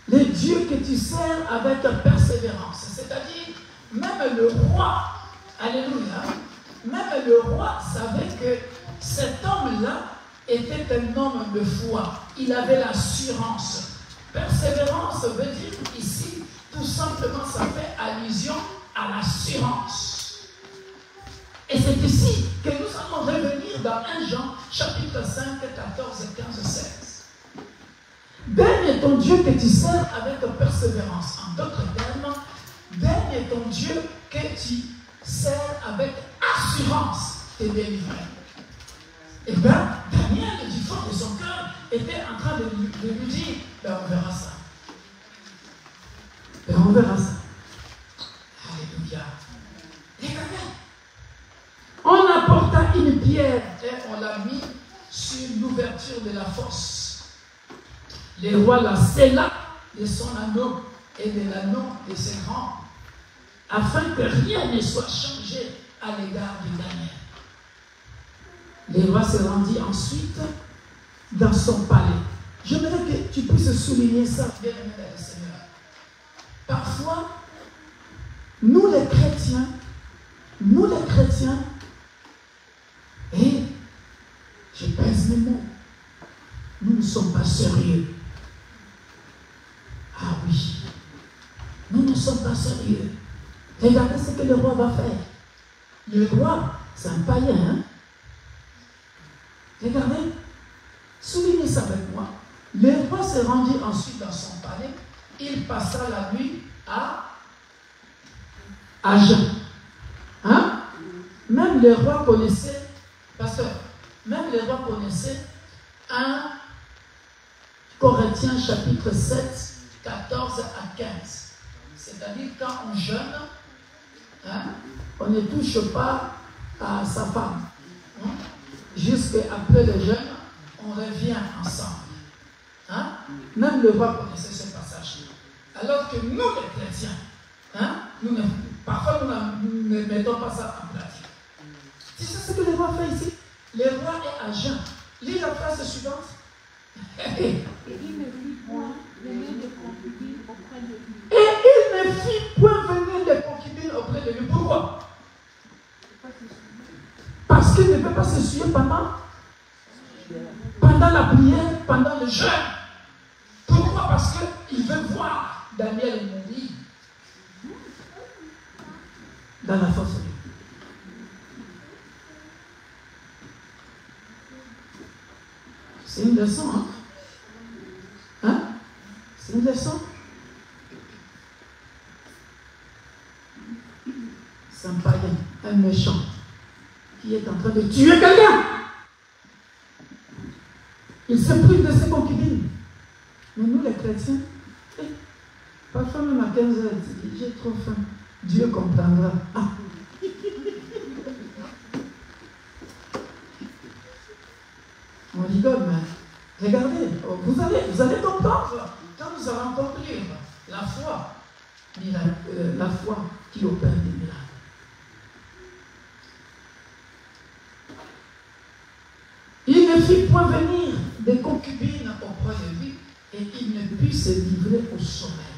Le Dieu que tu sers avec persévérance, c'est-à-dire même le roi, alléluia, même le roi savait que cet homme-là était un homme de foi. Il avait l'assurance. Persévérance veut dire ici, tout simplement, ça fait allusion à l'assurance. Et c'est ici que nous allons revenir dans 1 Jean, chapitre 5, 14, 15, 16. Daigne ton Dieu que tu sers avec persévérance. En d'autres termes, daigne ton Dieu que tu sers avec assurance te délivrer. Et bien, Daniel, du fond de son cœur, était en train de lui dire, ben on verra ça. Ben on verra ça. Alléluia. Regardez. On apporta une pierre et on l'a mis sur l'ouverture de la fosse. Le roi la scella de son anneau et de l'anneau de ses grands, afin que rien ne soit changé à l'égard de Daniel. Le roi se rendit ensuite dans son palais. J'aimerais que tu puisses souligner ça, bien-aimé dans le Seigneur. Parfois, nous les chrétiens, et je pèse mes mots, nous ne sommes pas sérieux. Ah oui, nous ne sommes pas sérieux. Regardez ce que le roi va faire. Le roi, c'est un païen, hein? Regardez, soulignez ça avec moi. Le roi se rendit ensuite dans son palais. Il passa la nuit à Jeun. Hein? Même le roi connaissait, pasteur, même le roi connaissait 1 Corinthiens chapitre 7, 14 à 15. C'est-à-dire quand on jeûne, hein, on ne touche pas à sa femme. Hein? Jusqu'après le jeûne, on revient ensemble. Hein? Même le roi connaissait ce passage. Alors que nous, les chrétiens, hein, parfois nous ne mettons pas ça en pratique. C'est ça ce que le roi fait ici. Le roi est à jeun. Lis la phrase suivante. Et il ne fit point venir de concubines auprès de lui. Et il ne fit point venir de concubines auprès de lui. Pourquoi? Parce qu'il ne peut pas se suivre pendant la prière, pendant le jeûne. Pourquoi? Parce qu'il veut voir Daniel mourir dans la force. C'est une leçon, hein? Hein? C'est une leçon. C'est un païen, un méchant, qui est en train de tuer quelqu'un. Il se prive de ses concubines. Mais nous, les chrétiens, parfois même à 15 heures, il dit, j'ai trop faim. Dieu comprendra. Ah. On rigole, mais regardez, vous allez comprendre quand nous allons conclure la foi, la foi qui opère des miracles. Il ne fit point venir des concubines auprès de lui et il ne put se livrer au sommeil.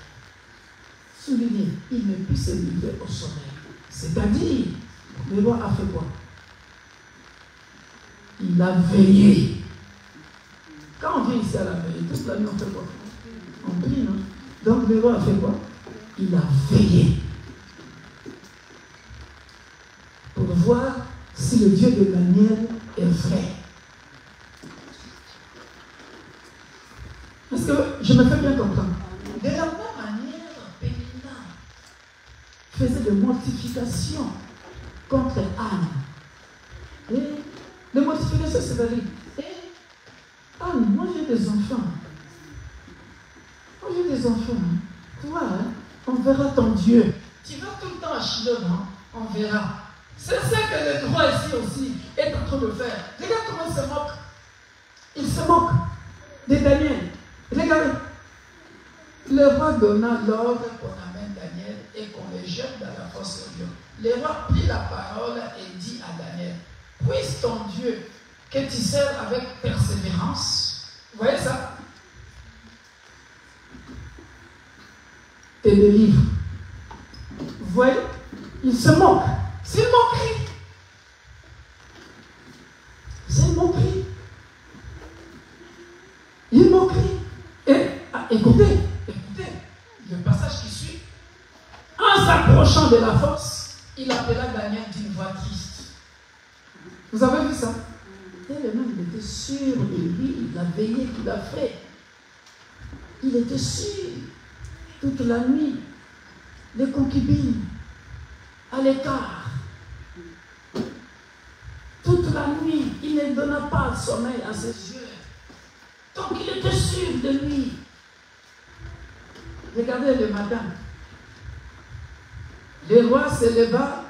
Soulignez, il ne put se livrer au sommeil. C'est-à-dire, le roi a fait quoi? il a veillé. Quand on vient ici à la veille, toute la nuit on fait quoi? On prie, non? Donc le roi a fait quoi? Il a veillé. Pour voir si le Dieu de Daniel est vrai. Est-ce que je me fais bien comprendre? De la même manière, Pénina faisait de mortification contre Anne. Et de mortification, c'est-à-dire, Anne, moi j'ai des enfants. Moi j'ai des enfants. Toi, on verra ton Dieu. Tu vas tout le temps à Shiloh, non? On verra. C'est ça que le roi ici aussi est en train de faire. Regarde comment il se moque. Il se moque de Daniel. Regardez. Le roi donna l'ordre qu'on amène Daniel et qu'on le jette dans la fosse au lion. Le roi prit la parole et dit à Daniel, puisse ton Dieu que tu sers avec persévérance. Vous voyez ça? Te délivre. Vous voyez? Il se moque. C'est une moquerie. C'est une moquerie. Une moquerie. Et écoutez, le passage qui suit. En s'approchant de la fosse, il appela Daniel d'une voix triste. Vous avez vu ça? Tellement il était sûr de lui, la veillée qu'il a fait. Il était sûr. Toute la nuit, les concubines à l'écart. Toute la nuit, il ne donna pas de sommeil à ses yeux. Donc il était sûr de lui. Regardez le matin. Le roi se leva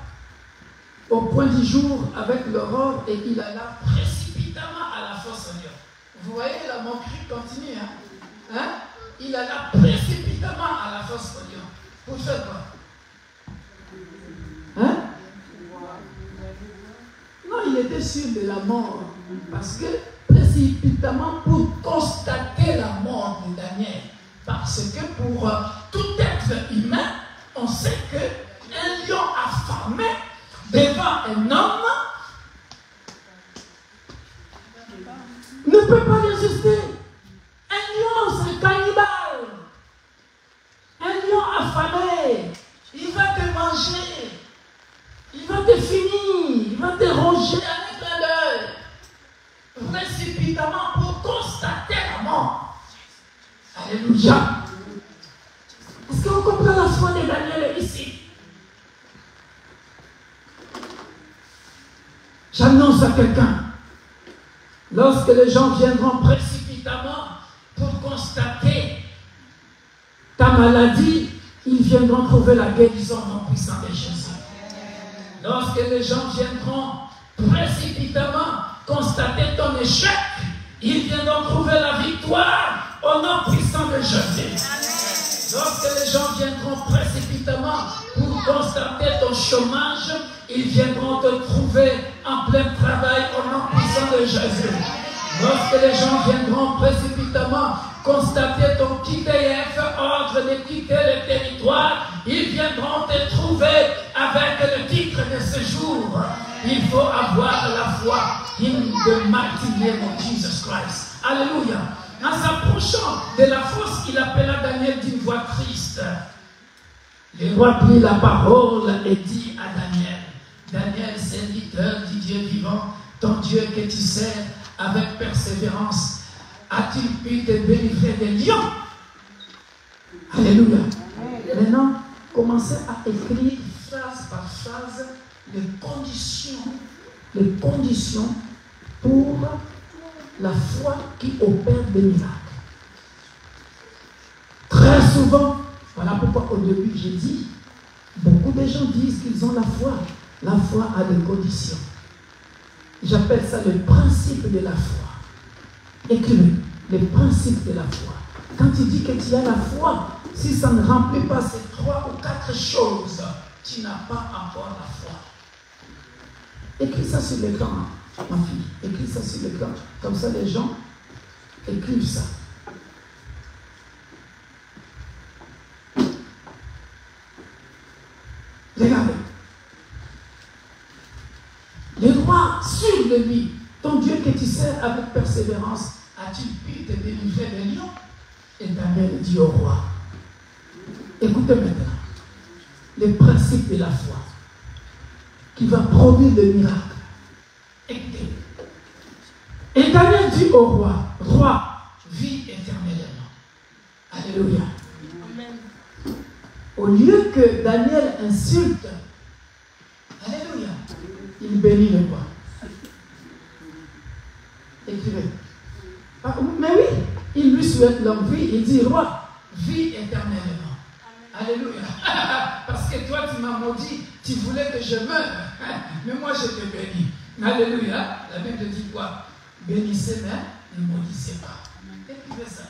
au point du jour avec l'aurore et il alla précipitamment à la fosse au lion. Vous voyez, la moquerie continue. Hein? Il alla précipitamment à la fosse au lion. Pour faire quoi? Hein? Non, il était sûr de la mort. Parce que précipitamment pour constater la mort de Daniel. Parce que pour tout être humain, on sait qu'un lion affamé devant un homme ne peut pas résister. Un lion, c'est cannibale. Un lion affamé, il va te manger. Il va te finir. Il va te ronger avec un œil. Précipitamment pour constater la mort. Alléluia. Est-ce qu'on comprend la foi de Daniel ici? J'annonce à quelqu'un. Lorsque les gens viendront précipitamment pour constater ta maladie, ils viendront trouver la guérison non puissante de Jésus. Lorsque les gens viendront précipitamment constater ton échec, ils viendront trouver la victoire au nom puissant de Jésus. Lorsque les gens viendront précipitamment pour constater ton chômage, ils viendront te trouver en plein travail au nom puissant de Jésus. Lorsque les gens viendront précipitamment constater ton QTF, ordre de quitter le territoire, ils viendront te trouver avec le titre de séjour. Il faut avoir la foi in the mighty name of Jesus Christ. Alléluia. En s'approchant de la fosse, il appela Daniel d'une voix triste. Le roi prit la parole et dit à Daniel, Daniel, serviteur du Dieu vivant, ton Dieu que tu sers avec persévérance, a-t-il pu te délivrer des lions? Alléluia. Maintenant, commencez à écrire phrase par phrase les conditions pour la foi qui opère des miracles. Très souvent, voilà pourquoi au début j'ai dit, beaucoup de gens disent qu'ils ont la foi. La foi a des conditions. J'appelle ça le principe de la foi. Écrivez, le principe de la foi. Quand tu dis que tu as la foi, si ça ne remplit pas ces 3 ou 4 choses, tu n'as pas encore la foi. Écris ça sur l'écran, ma fille. Écris ça sur l'écran. Comme ça, les gens écrivent ça. Regardez. Le roi, sûr de lui, Ton Dieu que tu sers avec persévérance, a-t-il pu te délivrer des lions? Et Daniel dit au roi, écoutez maintenant, les principes de la foi qui va produire le miracle. Écoutez. Et Daniel dit au roi, roi, vis éternellement. Alléluia. Amen. Au lieu que Daniel insulte, alléluia, il bénit le roi. Écrivez. Ah, mais oui, il lui souhaite longue vie. Il dit, roi, vis éternellement. Alléluia. Parce que toi, tu m'as maudit. Tu voulais que je meure. Mais moi, je te bénis. Alléluia. La Bible dit quoi? Bénissez, mais ne maudissez pas. Écrivez ça.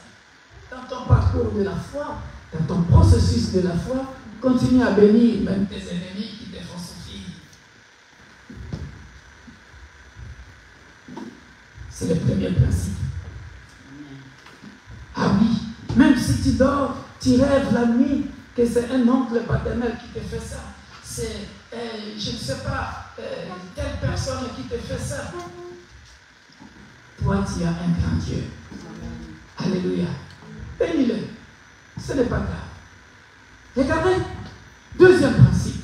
Dans ton parcours de la foi, dans ton processus de la foi, continue à bénir même tes ennemis qui te font souffrir. C'est le premier principe. Ah oui, même si tu dors, tu rêves la nuit que c'est un oncle paternel qui te fait ça. C'est, je ne sais pas, telle personne qui te fait ça. Toi, tu as un grand Dieu. Alléluia. Bénis-le. Ce n'est pas grave. Regardez. Deuxième principe.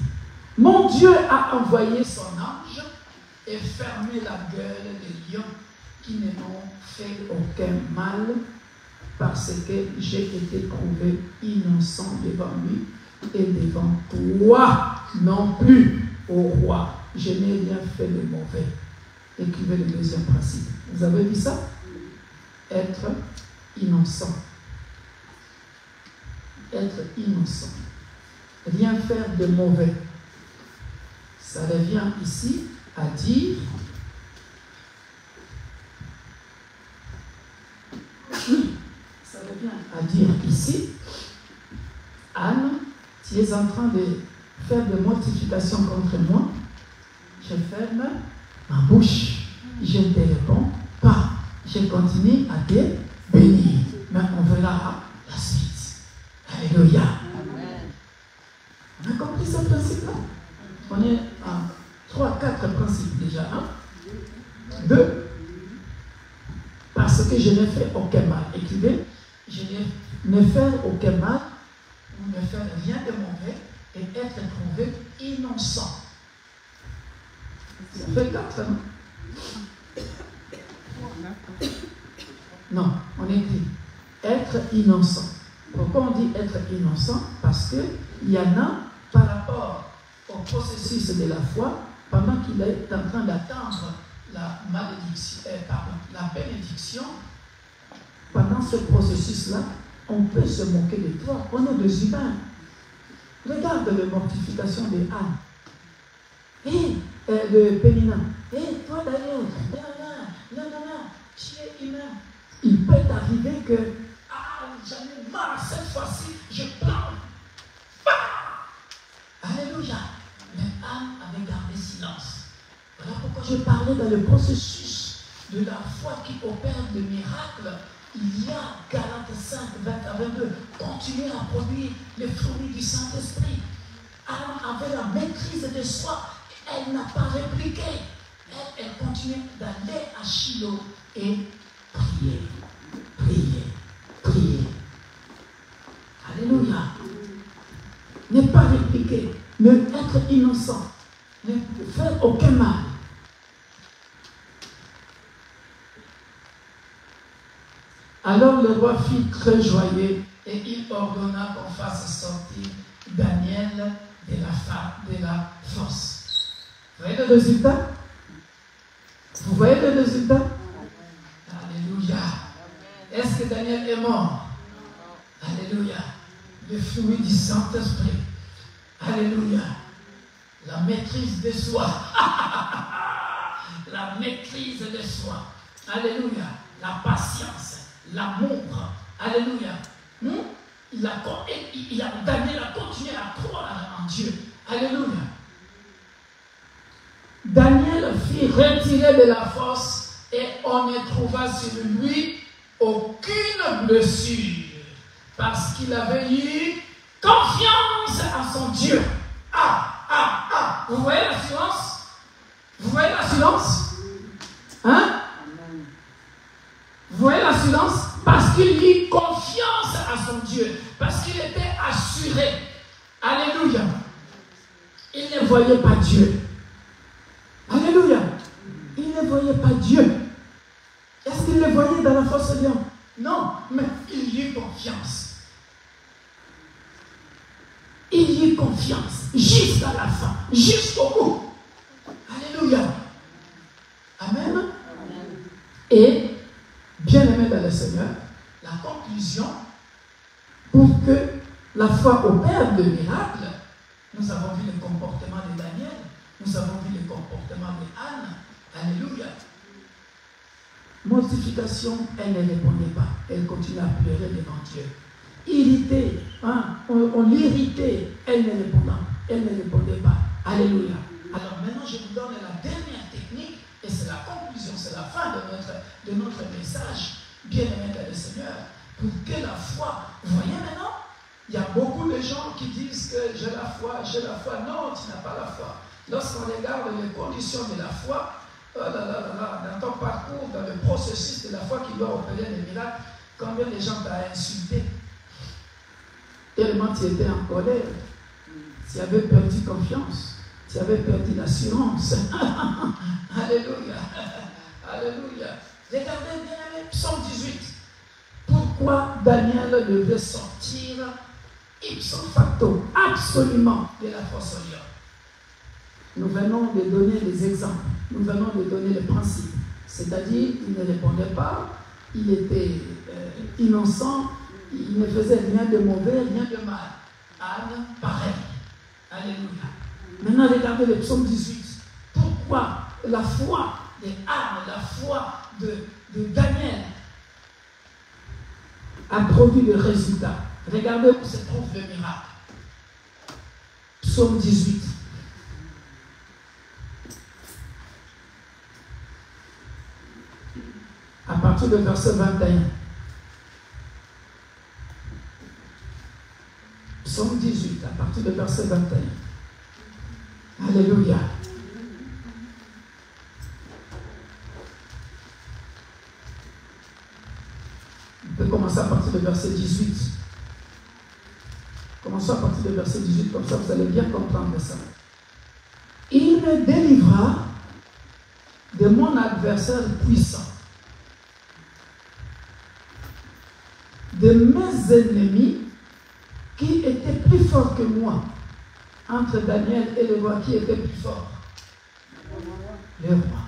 Mon Dieu a envoyé son ange et fermé la gueule des lions qui ne m'ont fait aucun mal parce que j'ai été trouvé innocent devant lui et devant toi non plus, ô roi. Je n'ai rien fait de mauvais. Écrivez le deuxième principe. Vous avez vu ça? Être innocent. Être innocent. Rien faire de mauvais. Ça revient ici à dire ça revient à dire ici, Anne, tu es en train de faire de mortification contre moi, je ferme ma bouche, je ne te réponds pas, je continue à te bénir, mais on verra la suite. Alléluia. On a compris ce principe-là? On est à 3-4 principes déjà. 2. Parce que je n'ai fait aucun mal. Écrivez, je n'ai fait aucun mal, ou ne faire rien de mauvais, et être trouvé innocent. Ça fait 4, non? Non, on écrit être innocent. Pourquoi on dit être innocent? Parce qu'il y en a, par rapport au processus de la foi, pendant qu'il est en train d'attendre la malédiction, la bénédiction, pendant ce processus-là, on peut se moquer de toi. On est des humains. Regarde la mortification de Anne. De Pénina. Toi d'ailleurs, non, tu es humain. Il peut arriver que, j'en ai marre cette fois-ci, je pleure. Alléluia. Mais Anne avait gardé silence. Voilà pourquoi je parlais dans le processus de la foi qui opère le miracle. Il y a Galates 5, 20-22. Continuez à produire les fruits du Saint-Esprit. Anne avait la maîtrise de soi. Elle n'a pas répliqué. Elle continue d'aller à Shiloh et prier. Alléluia. Ne pas répliquer, ne être innocent, ne faire aucun mal. Alors le roi fut très joyeux et il ordonna qu'on fasse sortir Daniel de la force. Vous voyez le résultat? Vous voyez le résultat? Alléluia. Est-ce que Daniel est mort? Alléluia. Le fruit du Saint-Esprit. Alléluia. La maîtrise de soi. La maîtrise de soi. Alléluia. La patience. L'amour. Alléluia. Daniel a continué à croire en Dieu. Alléluia. Daniel fut retiré de la fosse et on ne trouva sur lui aucune blessure parce qu'il avait eu confiance en son Dieu. Vous voyez la silence? Vous voyez la silence? Hein? l'assurance? Parce qu'il eut confiance à son Dieu, parce qu'il était assuré. Alléluia. Il ne voyait pas Dieu. Alléluia. Il ne voyait pas Dieu. Est-ce qu'il le voyait dans la fosse lion? Non, mais il y eut confiance. Il y eut confiance jusqu'à la fin, jusqu'au bout. Alléluia. Amen. Et, bien-aimé dans le Seigneur, la conclusion, pour que la foi opère de miracles, nous avons vu le comportement de Daniel, nous avons vu le comportement de Anne. Alléluia. Mortification, elle ne répondait pas. Elle continue à pleurer devant Dieu. Irritée, on l'irritait, elle ne répondait pas. Alléluia. Alors maintenant, je vous donne la dernière technique, et c'est la conclusion, c'est la fin de notre message, bien-aimé dans le Seigneur, pour que la foi, vous voyez maintenant, il y a beaucoup de gens qui disent que j'ai la foi. Non, tu n'as pas la foi. Lorsqu'on regarde les conditions de la foi, dans ton parcours, dans le processus de la foi qui doit opérer les miracles, combien de gens t'ont insulté? Tellement tu étais en colère, tu avais perdu confiance, tu avais perdu l'assurance. Alléluia. Alléluia. Regardez bien, psaume 18. Pourquoi Daniel devait sortir ipso facto, absolument, de la fosse au lion? Nous venons de donner les exemples, nous venons de donner les principes. C'est-à-dire, il ne répondait pas, il était innocent, il ne faisait rien de mauvais, rien de mal. Anne, pareil. Alléluia. Maintenant, regardez le psaume 18. Pourquoi la foi de Anne, la foi de Daniel a produit des résultats? Regardez où se trouve le miracle. Psaume 18. À partir du verset 21. Psaume 18, à partir du verset 21. Alléluia. On peut commencer à partir du verset 18. Commençons à partir du verset 18, comme ça vous allez bien comprendre ça. Il me délivra de mon adversaire puissant, de mes ennemis qui étaient plus forts que moi. Entre Daniel et le roi, qui était plus fort? Le roi.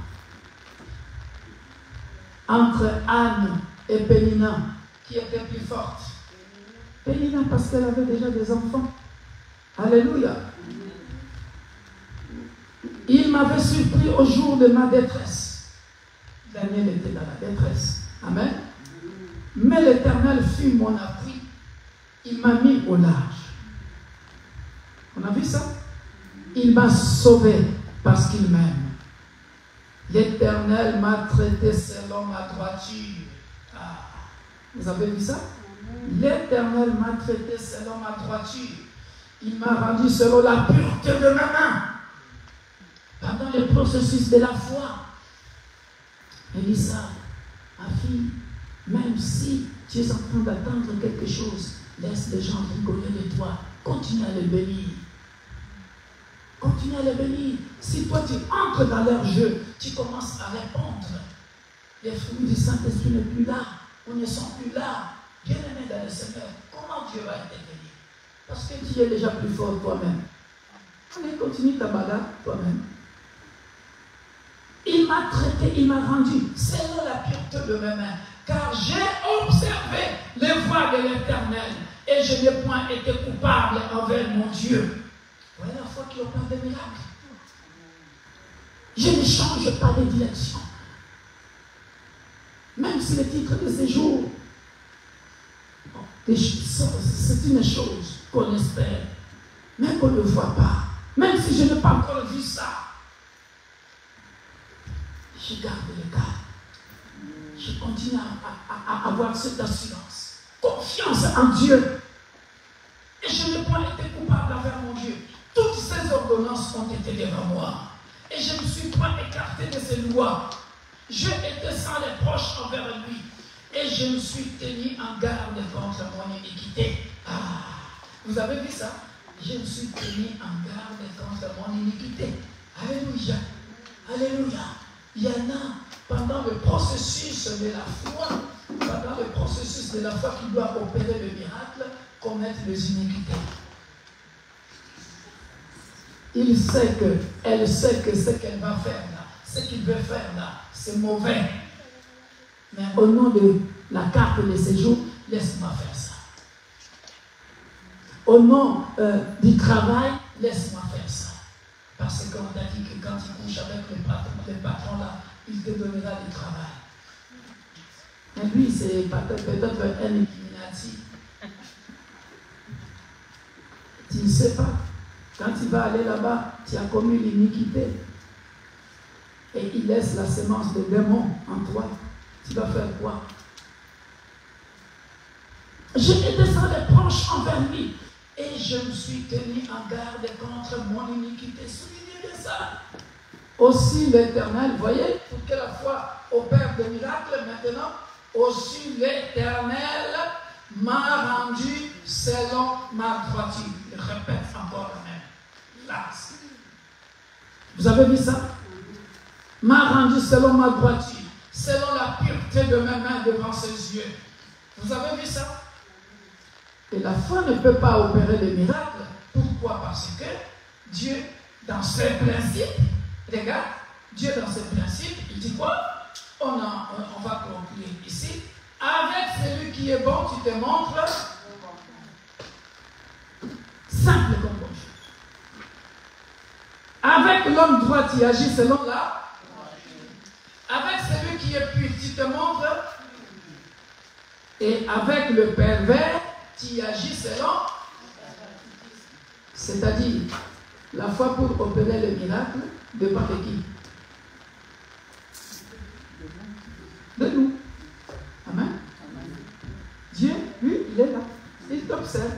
Entre Anne et Pénina, qui était plus forte? Pénina, parce qu'elle avait déjà des enfants. Alléluia. Il m'avait surpris au jour de ma détresse. Daniel était dans la détresse. Amen. Mais l'Éternel fut mon appui. Il m'a mis au large. On a vu ça? Il m'a sauvé parce qu'il m'aime. L'Éternel m'a traité selon ma droiture. Ah. Vous avez vu ça? L'Éternel m'a traité selon ma droiture. Il m'a rendu selon la pureté de ma main. Pendant le processus de la foi, Élisa, ma fille, même si tu es en train d'attendre quelque chose, laisse les gens rigoler de toi. Continue à les bénir. Continue à les bénir. Si toi tu entres dans leur jeu, tu commences à répondre. Les fruits du Saint-Esprit ne sont plus là. On ne sont plus là. Bien-aimé dans le Seigneur, comment Dieu va intervenir? Parce que tu es déjà plus fort toi-même. Allez, continue ta bagarre toi-même. Il m'a traité, il m'a rendu selon la pureté de mes mains. Car j'ai observé les voies de l'Éternel et je n'ai point été coupable envers mon Dieu. Voilà la foi qui opère des miracles. Je ne change pas de direction. Même si le titre de séjour, c'est une chose qu'on espère, mais qu'on ne voit pas. Même si je n'ai pas encore vu ça, je garde le cas. Je continue à avoir cette assurance, confiance en Dieu. Et je n'ai pas été coupable envers mon Dieu. Toutes ces ordonnances ont été devant moi. Et je ne suis pas écarté de ces lois. Je étais sans reproche envers lui. et je me suis tenu en garde contre mon iniquité. Vous avez vu ça? Je me suis tenu en garde contre mon iniquité. Alléluia. Alléluia. Il y en a pendant le processus de la foi, qui doit opérer le miracle, commettre les iniquités. Elle sait que ce qu'elle va faire là, ce qu'il veut faire là, c'est mauvais. Mais au nom de la carte de séjour, laisse-moi faire ça. Au nom du travail, laisse-moi faire ça. Parce qu'on t'a dit que quand tu couches avec le patron là, il te donnera du travail. Mais lui, c'est peut-être un Illuminati. Tu ne sais pas. Quand tu vas aller là-bas, tu as commis l'iniquité. Et il laisse la semence de démon en toi. Tu vas faire quoi? J'ai été sans reproche envers lui. Et je me suis tenu en garde contre mon iniquité. Souvenez de ça. Aussi l'Éternel, voyez, pour que la foi opère des miracles maintenant, aussi l'Éternel m'a rendu selon ma droiture. Je répète encore la même. Là. Vous avez vu ça? M'a rendu selon ma droiture, selon la pureté de mes mains devant ses yeux. Vous avez vu ça? Et la foi ne peut pas opérer des miracles. Pourquoi? Parce que Dieu, dans ses principes, regarde, Dieu dans ses principes, il dit quoi? On va conclure ici. Avec celui qui est bon, tu te montres simple comme bonjour. Avec l'homme droit, tu agis selon la. Avec celui qui est pur, tu te montres. Et avec le pervers, tu agis selon. C'est-à-dire, la foi pour opérer le miracle dépend de qui? De nous. Amen. Dieu, lui, il est là. Il t'observe.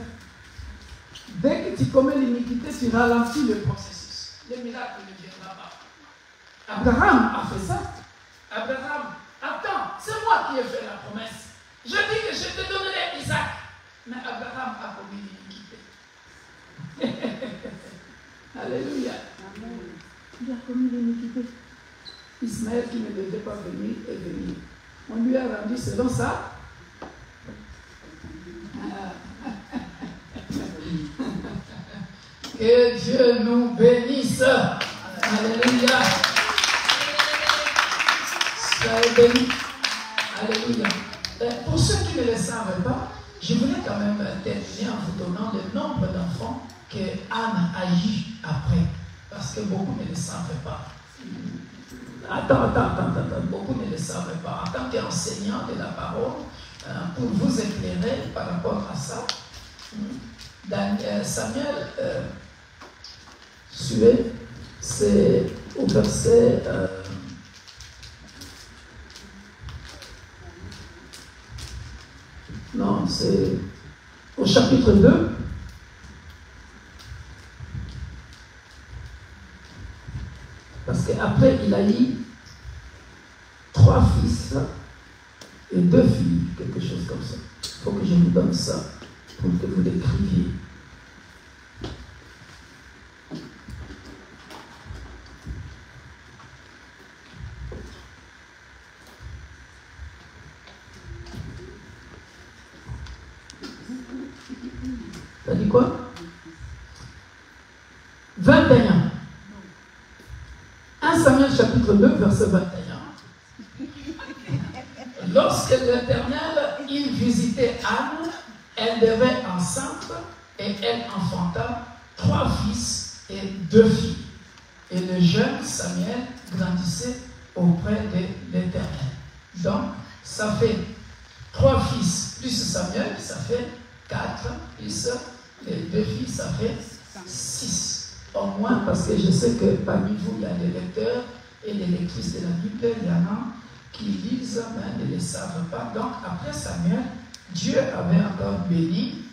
Dès que tu commets l'iniquité, tu ralentis le processus. Le miracle ne viendra pas. Abraham a fait ça. Abraham, attends, c'est moi qui ai fait la promesse. Je dis que je te donnerai Isaac. Mais Abraham a commis l'iniquité. Alléluia. Amen. Il a commis l'iniquité. Ismaël qui ne devait pas venir est venu. On lui a rendu selon ça. Que Dieu nous bénisse. Alléluia. Soyez bénis. Alléluia. Pour ceux qui ne le savent pas, je voulais quand même terminer en vous donnant le nombre d'enfants que Anne a eu après. Parce que beaucoup ne le savent pas. Attends. Beaucoup ne le savent pas. En tant qu'enseignant de la parole, pour vous éclairer par rapport à ça, Samuel, suivez, c'est au verset. Non, c'est au chapitre 2. Parce qu'après, il a eu 3 fils et 2 filles, quelque chose comme ça. Il faut que je vous donne ça pour que vous l'écriviez. T'as dit quoi? 21. 1 Samuel chapitre 2, verset 21. Lorsque l'Éternel, il visitait Anne, elle devait enceinte et elle enfanta 3 fils et 2 filles. Et le jeune Samuel grandissait auprès de l'Éternel. Donc, ça fait 3 fils plus Samuel, ça fait 4, plus les 2 filles, ça fait 6. Au moins, parce que je sais que parmi vous, il y a des lecteurs et des lectrices de la Bible, il y en a qui lisent, mais ne le savent pas. Donc, après Samuel, Dieu avait encore béni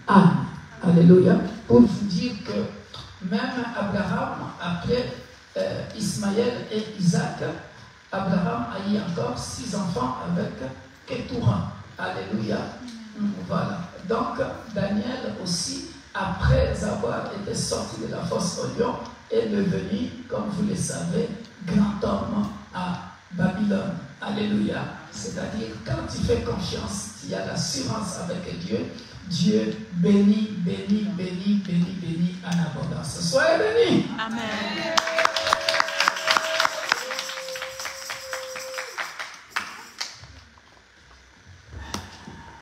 Anne. Alléluia. Pour vous dire que même Abraham, après Ismaël et Isaac, Abraham a eu encore 6 enfants avec Ketura. Alléluia. Voilà. Donc, Daniel aussi, après avoir été sorti de la fosse au lion, est devenu, comme vous le savez, grand homme à Babylone. Alléluia. C'est-à-dire, quand tu fais confiance, tu as l'assurance avec Dieu. Dieu bénit, bénit, bénit, bénit, bénit en abondance. Soyez bénis. Amen.